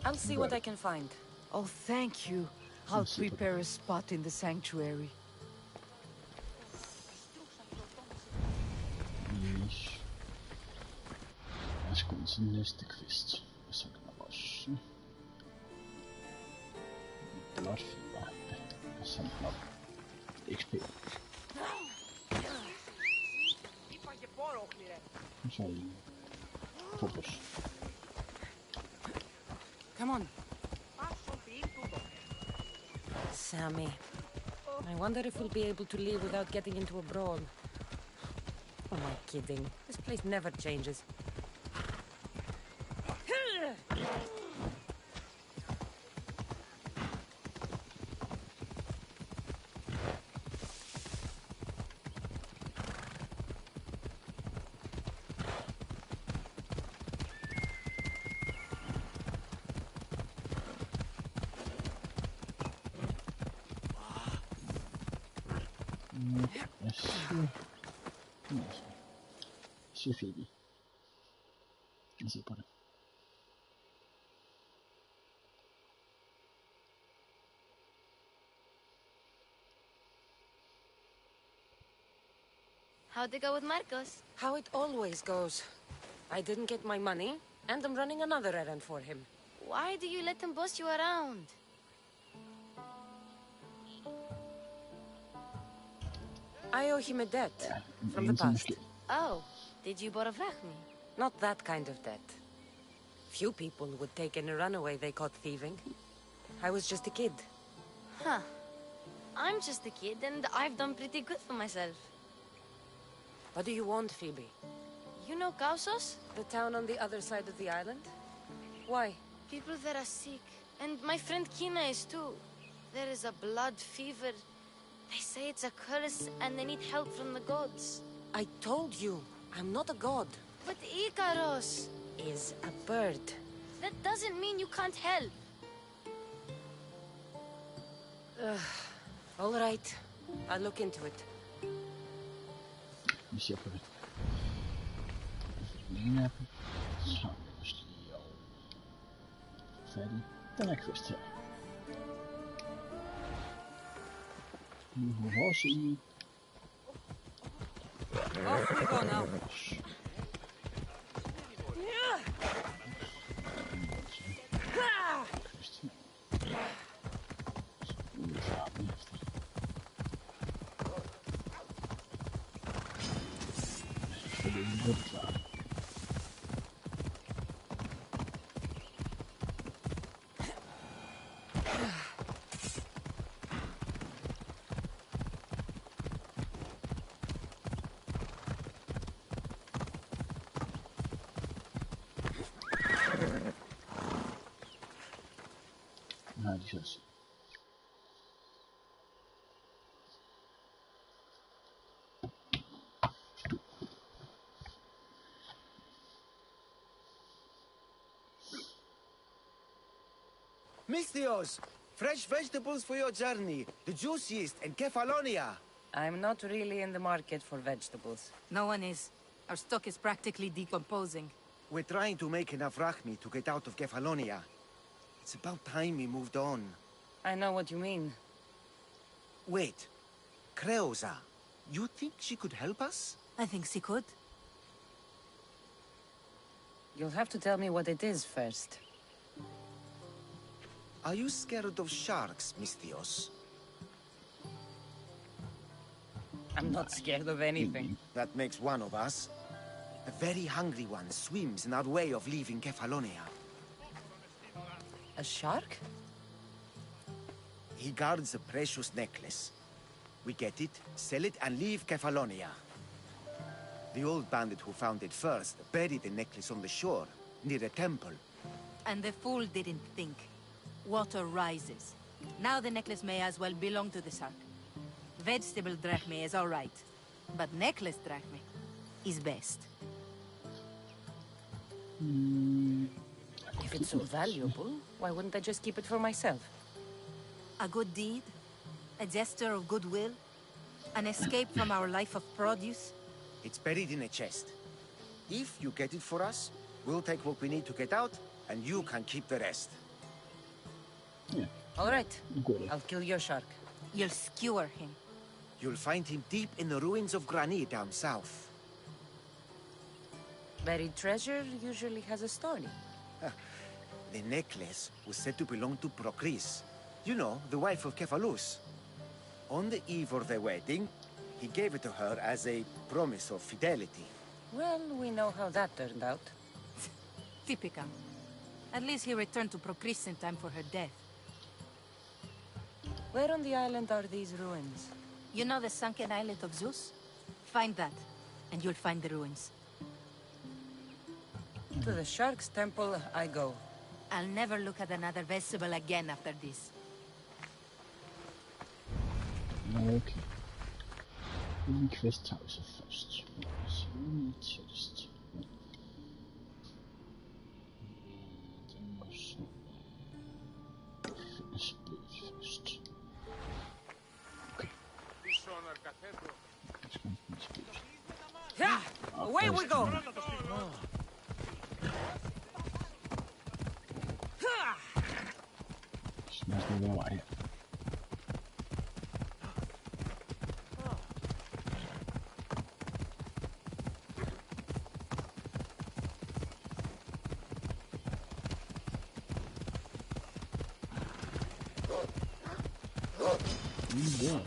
I'll see what I can find. Oh, thank you. I'll prepare a spot in the sanctuary. Yes. Let's go to the next quest. Så kan man også blot fever og sådan noget XP. Så er det fokus. Come on. Sammy. I wonder if we'll be able to leave without getting into a brawl. Who am I kidding? This place never changes. Se Phoebe. Jeg ser på det. How'd it go with Marcos? How it always goes. I didn't get my money, and I'm running another errand for him. Why do you let him boss you around? I owe him a debt from the past. Oh, did you borrow me? Not that kind of debt. Few people would take any runaway they caught thieving. I was just a kid. Huh. I'm just a kid, and I've done pretty good for myself. What do you want, Phoebe? You know Kausos? The town on the other side of the island? Why? People there are sick, and my friend Kina is too. There is a blood fever. They say it's a curse, and they need help from the gods. I told you, I'm not a god. But Ikaros is a bird. That doesn't mean you can't help. All right, I'll look into it. Vi ser på det. Den ene af dem, så er vi også lige over færdig. Den her quest her. Nu har vi også i. Off we go now. Jesus. Misthios, fresh vegetables for your journey. The juiciest in Kefalonia. I'm not really in the market for vegetables. No one is. Our stock is practically decomposing. We're trying to make enough rachmi to get out of Kefalonia. It's about time we moved on. I know what you mean. Wait. Creosa. You think she could help us? I think she could. You'll have to tell me what it is first. Are you scared of sharks, Misthios? I'm not scared of anything. That makes one of us. A very hungry one swims in our way of leaving Kefalonia. A shark? He guards a precious necklace. We get it, sell it, and leave Kefalonia. The old bandit who found it first buried the necklace on the shore, near a temple. And the fool didn't think. Water rises. Now the necklace may as well belong to the shark. Vegetable drachme is all right, but necklace drachme is best. If it's so valuable, why wouldn't I just keep it for myself? A good deed? A gesture of goodwill? An escape from our life of produce? It's buried in a chest. If you get it for us, we'll take what we need to get out, and you can keep the rest. Yeah. All right. I'll kill your shark. You'll skewer him. You'll find him deep in the ruins of Granit down south. Buried treasure usually has a story. The necklace was said to belong to Procris. You know, the wife of Cephalus. On the eve of their wedding, he gave it to her as a promise of fidelity. Well, we know how that turned out. Typical. At least he returned to Procris in time for her death. Where on the island are these ruins? You know the sunken islet of Zeus? Find that, and you'll find the ruins. To the Shark's Temple I go. I'll never look at another vegetable again after this. Okay. Hvilken quest tager vi så først? Så tættest. Den må så finde spøget først. Okay. Yeah! Away we go! Smash the little eye. Yeah.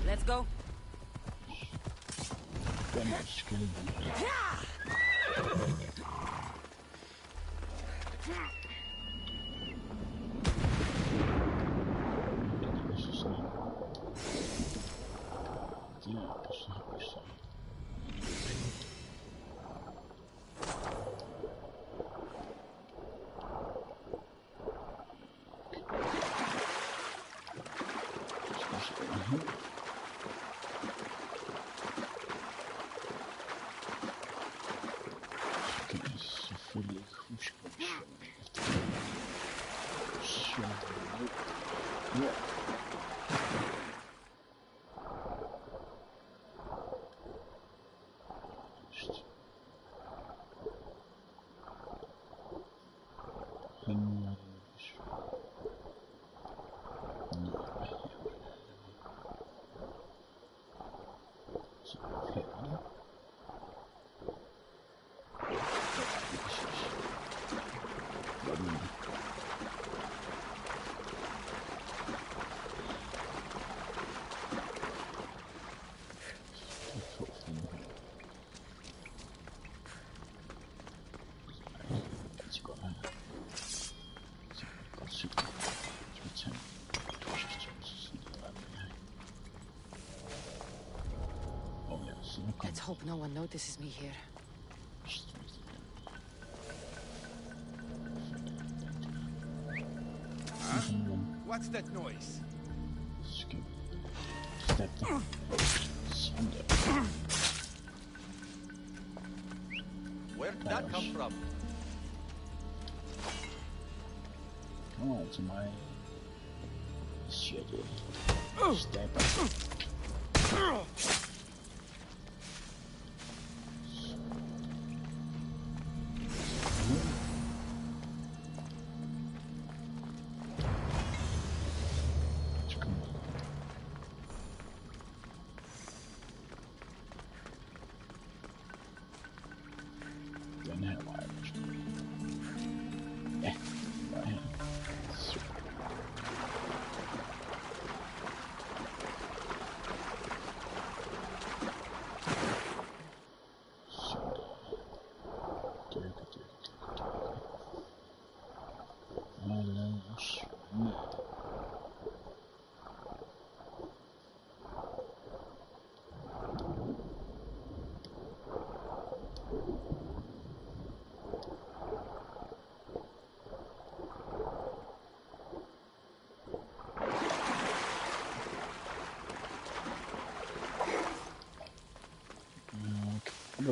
Let's go. Let's hope no one notices me here. Huh? What's that noise? Where did that come from? Come on to my shit. Step up.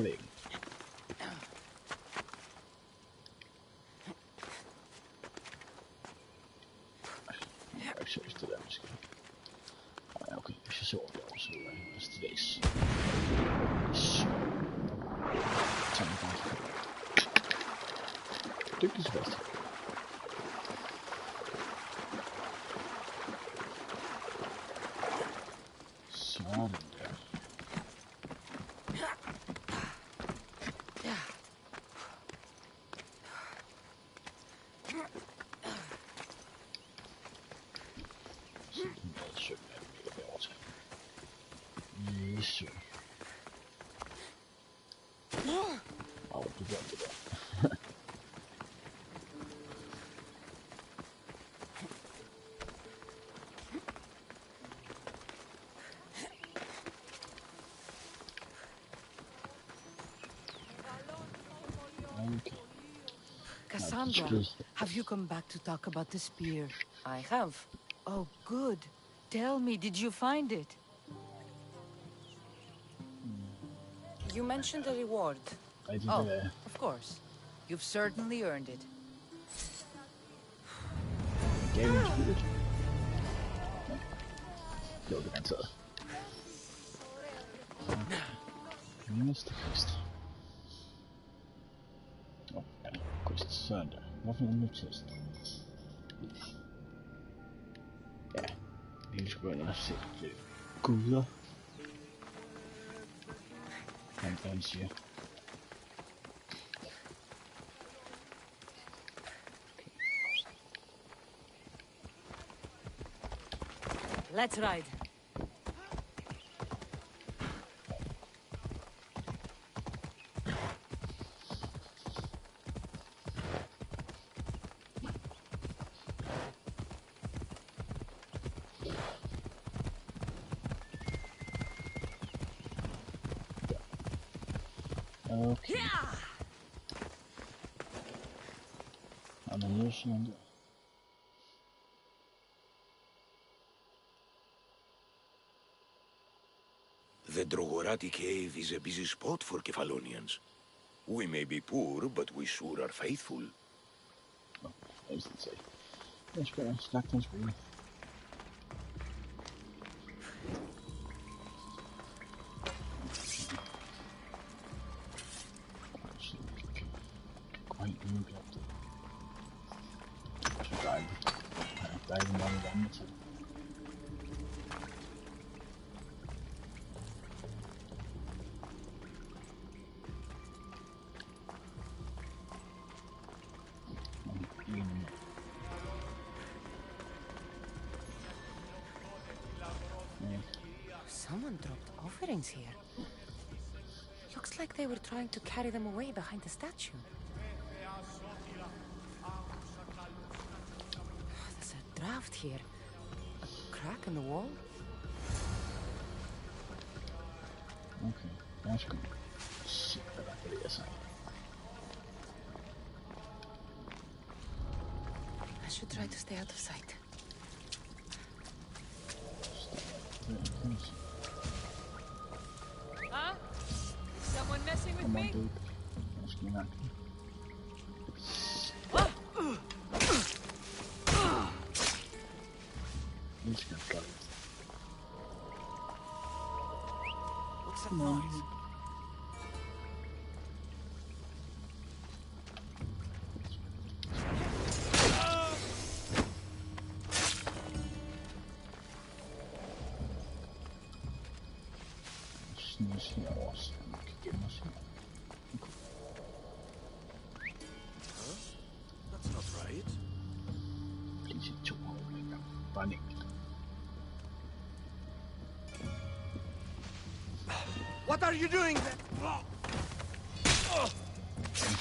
væggen. Det er ikke seriøst det der måske. Ja, okay, hvis jeg så derovre, så er det også tilvægs. Så. Tag mig bare. Dygtig til fast. Sådan der. Yes. Wow, du gør det der. Okay. Cassandra, have you come back to talk about the spear? I have. Oh, good. Tell me, did you find it? You mentioned a reward. I did. Oh, of course. You've certainly earned it. Game is good. Jo, det er garanteret. Næste quest. Åh, ja. Quest. Sådan der. Hvad for en test? Ja. Vi skal gå ind og se lidt guder. Hvad han siger. Let's ride. Okay. Ammunition. The Drogorati cave is a busy spot for Kefalonians. We may be poor, but we sure are faithful. Oh, I was gonna say. Let's go. Stack this for you. Quite new captain. Should dive. Diving down the damage. Someone dropped offerings here. Looks like they were trying to carry them away behind the statue. There's a draft here. A crack in the wall? Okay, that's good. Shit, I got the other side. I should try to stay out of sight. Huh? Someone messing with me? What's that noise? That's not right. Please, it's too hard. Running. What are you doing there? I'm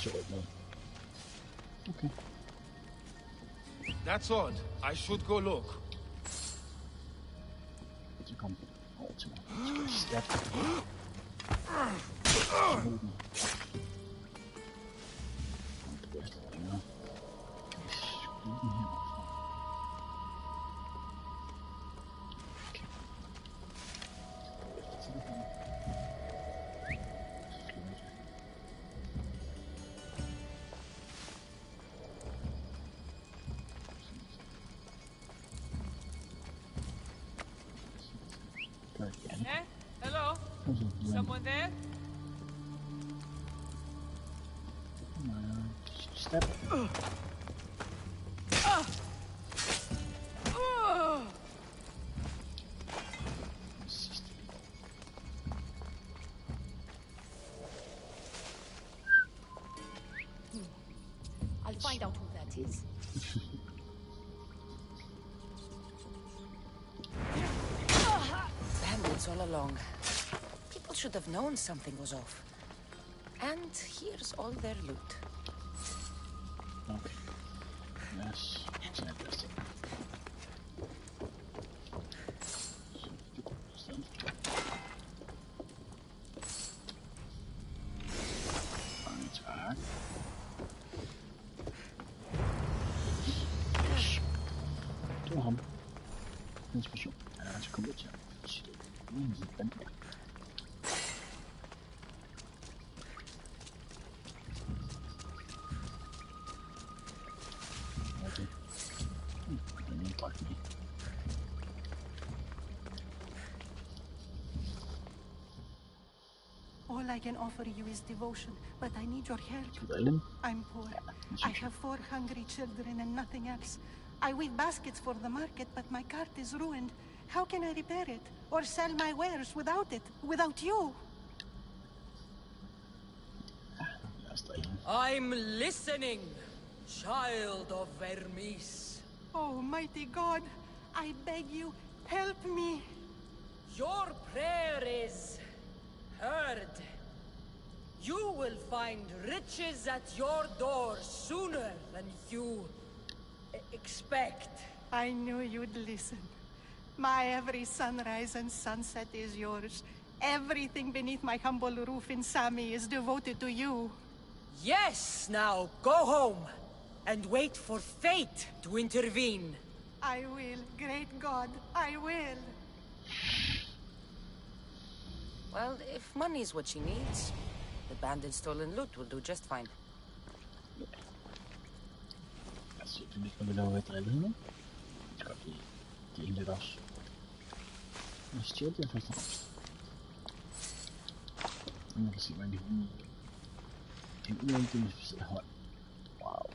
sorry, no. Okay. That's odd. I should go look. You come. Oh, it's a step. Step. I'll find out who that is. Bandits all along. People should have known something was off. And here's all their loot. Okay. Yes, it's interesting. Uiteraard. Door hem. Een speciaal. En als ik kom met je. Ik ben weg. All I can offer you is devotion, but I need your help. I'm poor. I have 4 hungry children and nothing else. I weave baskets for the market, but my cart is ruined. How can I repair it? Or sell my wares without it? Without you? I'm listening, child of Vermis. Oh, mighty God, I beg you, help me. Your prayer is heard. You will find riches at your door sooner than you expect. I knew you'd listen. My every sunrise and sunset is yours. Everything beneath my humble roof in Sami is devoted to you. Yes, now go home and wait for fate to intervene. I will, great God, I will. Well, if money's what she needs, the bandit stolen loot will do just fine. Als je niet meer dan weet redden, ik ga die in de das. Dan stilt je vast op. En dan zie je die honden. In iedereen kunnen ze verstaan. Wauw.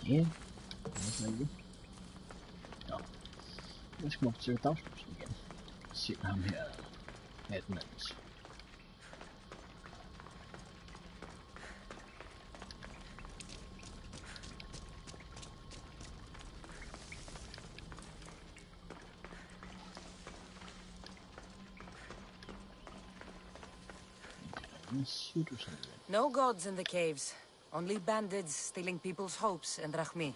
Hier, wat is dat? Ja. Dus kom op het circuit afspreken. Zit nou meer het mens. No gods in the caves. Only bandits stealing people's hopes and Rahmi.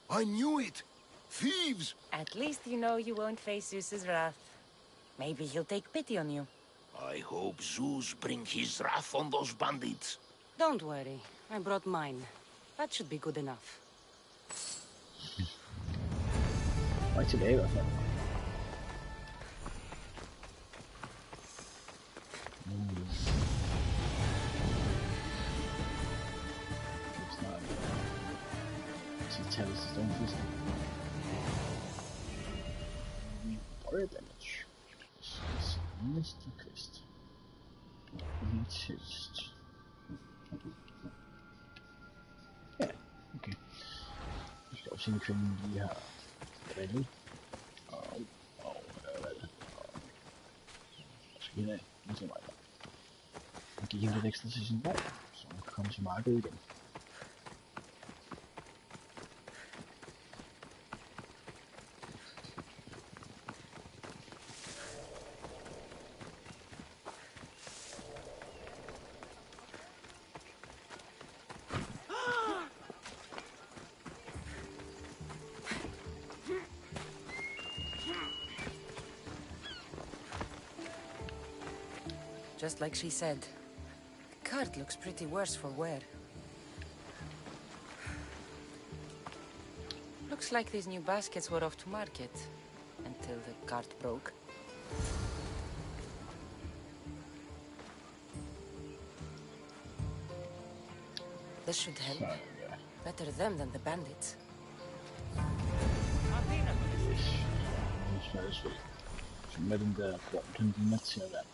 I knew it! Thieves! At least you know you won't face Zeus's wrath. Maybe he'll take pity on you. I hope Zeus brings his wrath on those bandits. Don't worry. I brought mine. That should be good enough. What's today with it? Tell us his own physical. Fire damage. Mr. Christ. Chest. Yeah, okay. Ich glaube, sie können die ready. Misschien niet zo weiter. Dan kijk je de next decision bij. Zo gaan ze maken again. Just like she said. The cart looks pretty worse for wear. Looks like these new baskets were off to market. Until the cart broke. This should help. Better them than the bandits. Met een bottom die net zo dat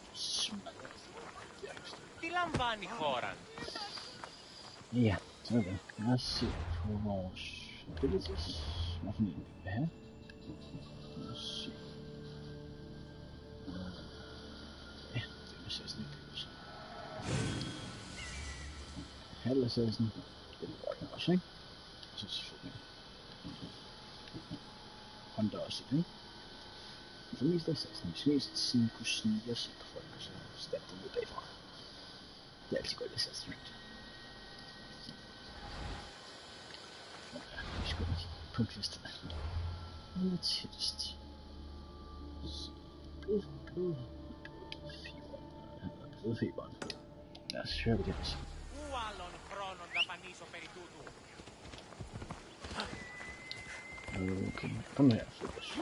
Τι λαμβάνει η χώρα? Ja, sådan. Lad os se på vores abilities. Hvad for en vi vil have. Lad os se. Ja, det er assassin ikke. Halv assassin. Det er godt også, ikke? Og så selvfølgelig. Hunter også, ikke? For det meste assassin. Vi skal mest sådan kunne snige og se på folk, og så stabbe dem ud bagfra. Det er altid godt assassin. Vi skal på en kvist. Tættest. Blodfeberen. Lad os høre, hvad det er. Okay, kom her, Focus.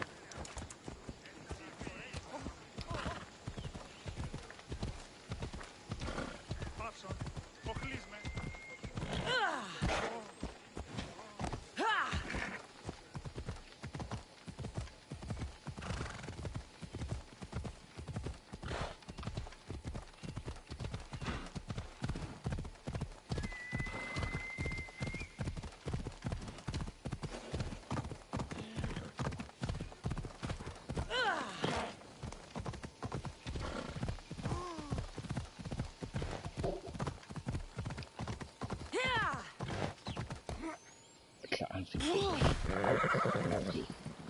Okay,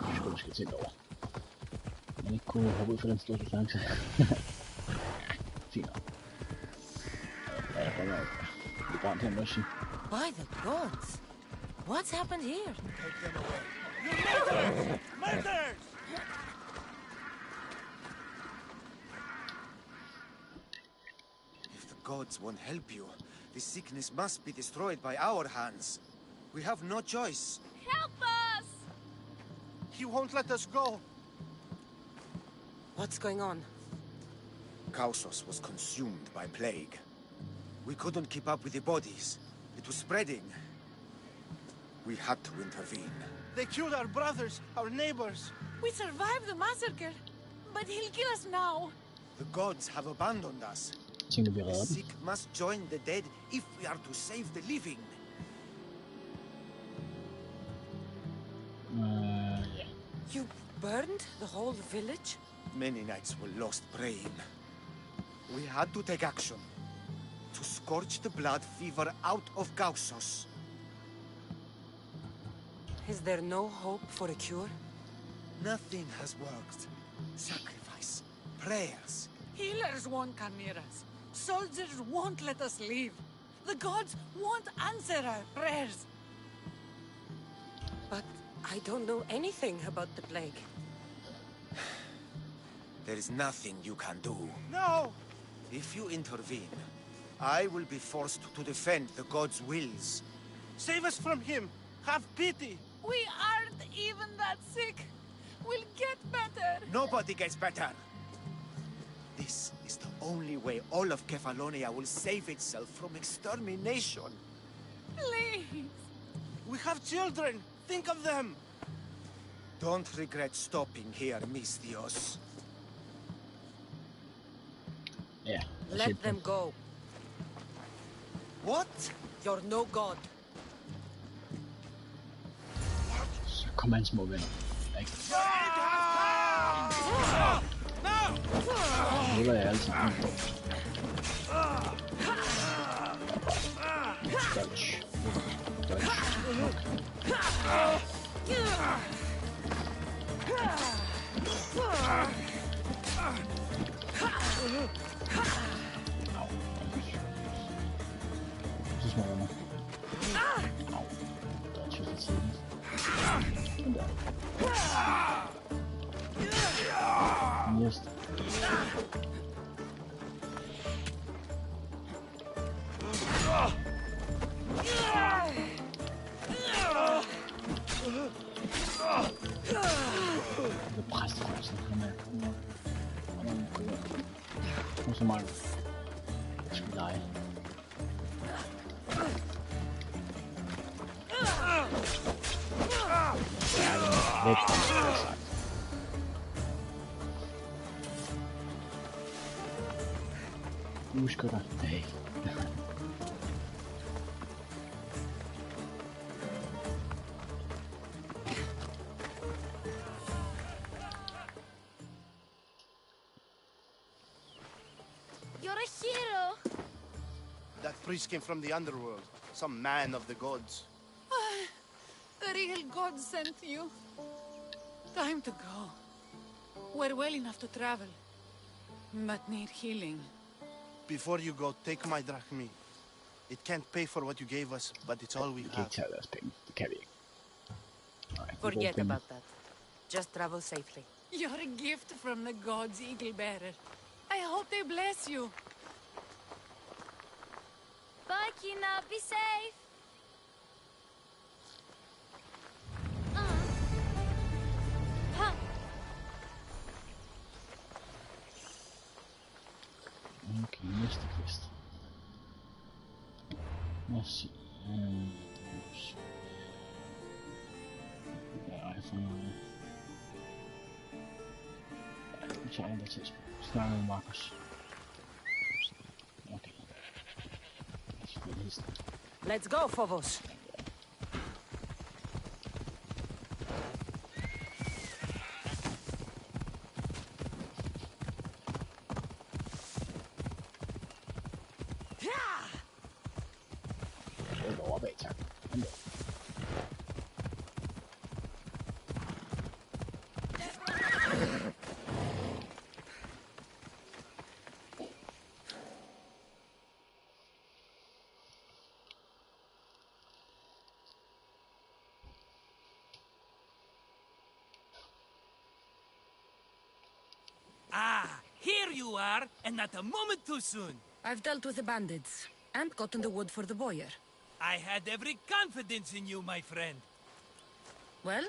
jeg skulle måske tænke over. Man ikke kunne hoppe ud for den store distance. Fint nok. Ja, det er brændt her, Mercy. By the gods! What's happened here? Take them away. You murderers! Murderers! If the gods won't help you, this sickness must be destroyed by our hands. We have no choice. Help us! He won't let us go. What's going on? Kausos was consumed by plague. We couldn't keep up with the bodies. It was spreading. We had to intervene. They killed our brothers, our neighbors. We survived the massacre, but he'll kill us now. The gods have abandoned us. The sick must join the dead if we are to save the living. Yeah. You burned the whole village? Many nights were lost praying. We had to take action. To scorch the blood fever out of Kausos. Is there no hope for a cure? Nothing has worked. Sacrifice. Prayers. Healers won't come near us. Soldiers won't let us leave. The gods won't answer our prayers. But I don't know anything about the plague. There is nothing you can do. No! If you intervene, I will be forced to defend the gods' wills. Save us from him! Have pity! We aren't even that sick. We'll get better. Nobody gets better. This is the only way all of Kefalonia will save itself from extermination. Please. We have children. Think of them. Don't regret stopping here, Mistios. Yeah. Let them go. What? You're no god. Så kommer hans små venner. Nu er jeg alle sammen. Dodge. Så små venner. Dodge for tiden. Just. Det er præstefrelsen, han er. Og så meget. Jeg skal lege. Ja, det er væk. Nu skal der. Nej. priest came from the underworld. Some man of the gods. The real god sent you. Time to go. We're well enough to travel, but need healing. Before you go, take my drachmi. It can't pay for what you gave us, but it's all we have. Forget about that. Just travel safely. You're a gift from the gods, Eagle Bearer. I hope they bless you. Bye, Kina. Be safe. Okay, næste quest. Lad os se. Ja, jeg får noget. Ja, vi tager en der til at snakke med Marcus. Okay. Let's go, Phobos. Here you are, and not a moment too soon. I've dealt with the bandits, and gotten the wood for the boiler. I had every confidence in you, my friend. Well,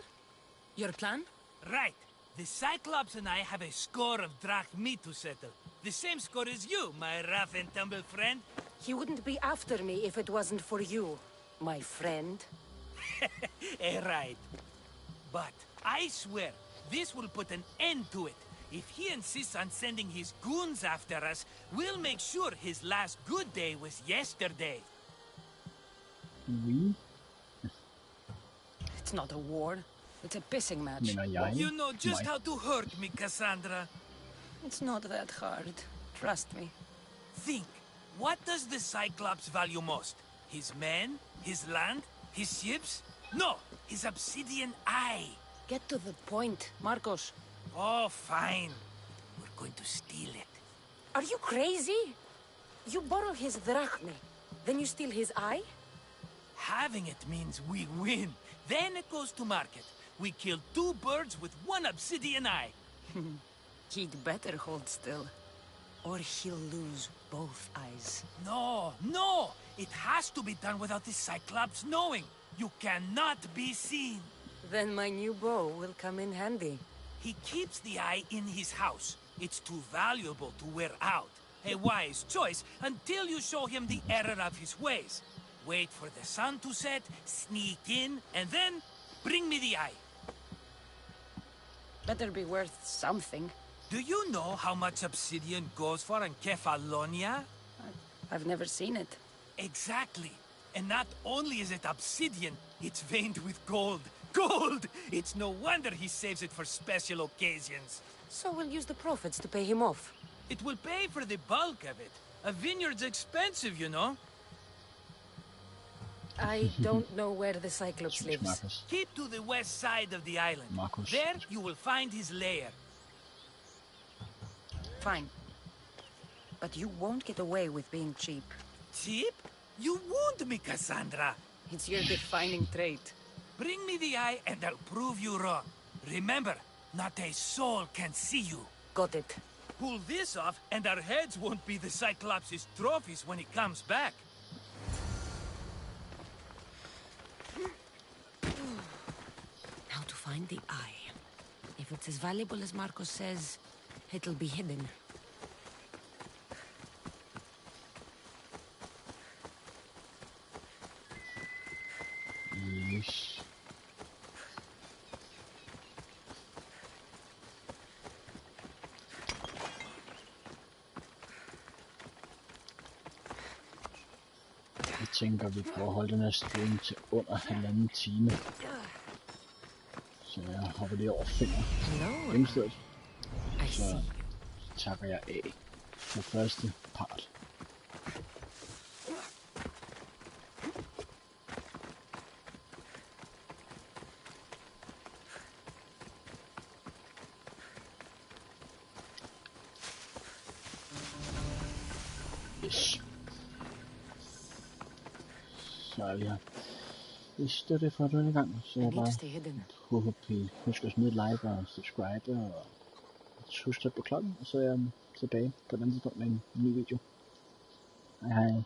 your plan? Right. The Cyclops and I have a score of drachmi to settle. The same score as you, my rough and tumble friend. He wouldn't be after me if it wasn't for you, my friend. Right. But I swear, this will put an end to it. If he insists on sending his goons after us, we'll make sure his last good day was yesterday. It's not a war. It's a pissing match. You know just how to hurt me, Cassandra. It's not that hard. Trust me. Think. What does the Cyclops value most? His men? His land? His ships? No! His obsidian eye! Get to the point, Marcos. Oh, fine. We're going to steal it. Are you crazy? You borrow his drachmi, then you steal his eye? Having it means we win. Then it goes to market. We kill 2 birds with 1 obsidian eye. He'd better hold still, or he'll lose both eyes. No, no! It has to be done without the Cyclops knowing. You cannot be seen. Then my new bow will come in handy. He keeps the eye in his house. It's too valuable to wear out. A wise choice until you show him the error of his ways. Wait for the sun to set, sneak in, and then bring me the eye. Better be worth something. Do you know how much obsidian goes for in Kefalonia? I've never seen it. Exactly. And not only is it obsidian, it's veined with gold. Gold! It's no wonder he saves it for special occasions. So we'll use the profits to pay him off. It will pay for the bulk of it. A vineyard's expensive, you know. I don't know where the Cyclops lives. Marcus. Keep to the west side of the island. Marcus. There you will find his lair. Fine. But you won't get away with being cheap. Cheap? You wound me, Cassandra. It's your defining trait. Bring me the eye and I'll prove you wrong. Remember, not a soul can see you. Got it. Pull this off and our heads won't be the Cyclops' trophies when he comes back. Now to find the eye. If it's as valuable as Marcos says, it'll be hidden. Yes. Jeg tænker, vi får holde den her stream til under 1,5 time. Så jeg hopper lige over finger gennemstedet. Så takker jeg af for første part. Så ja. Hvis det er det for denne gang, så er bare husk at smide et like og subscribe og husk at på klokken, og så er jeg tilbage på den anden tidspunkt med en ny video. Hej hej.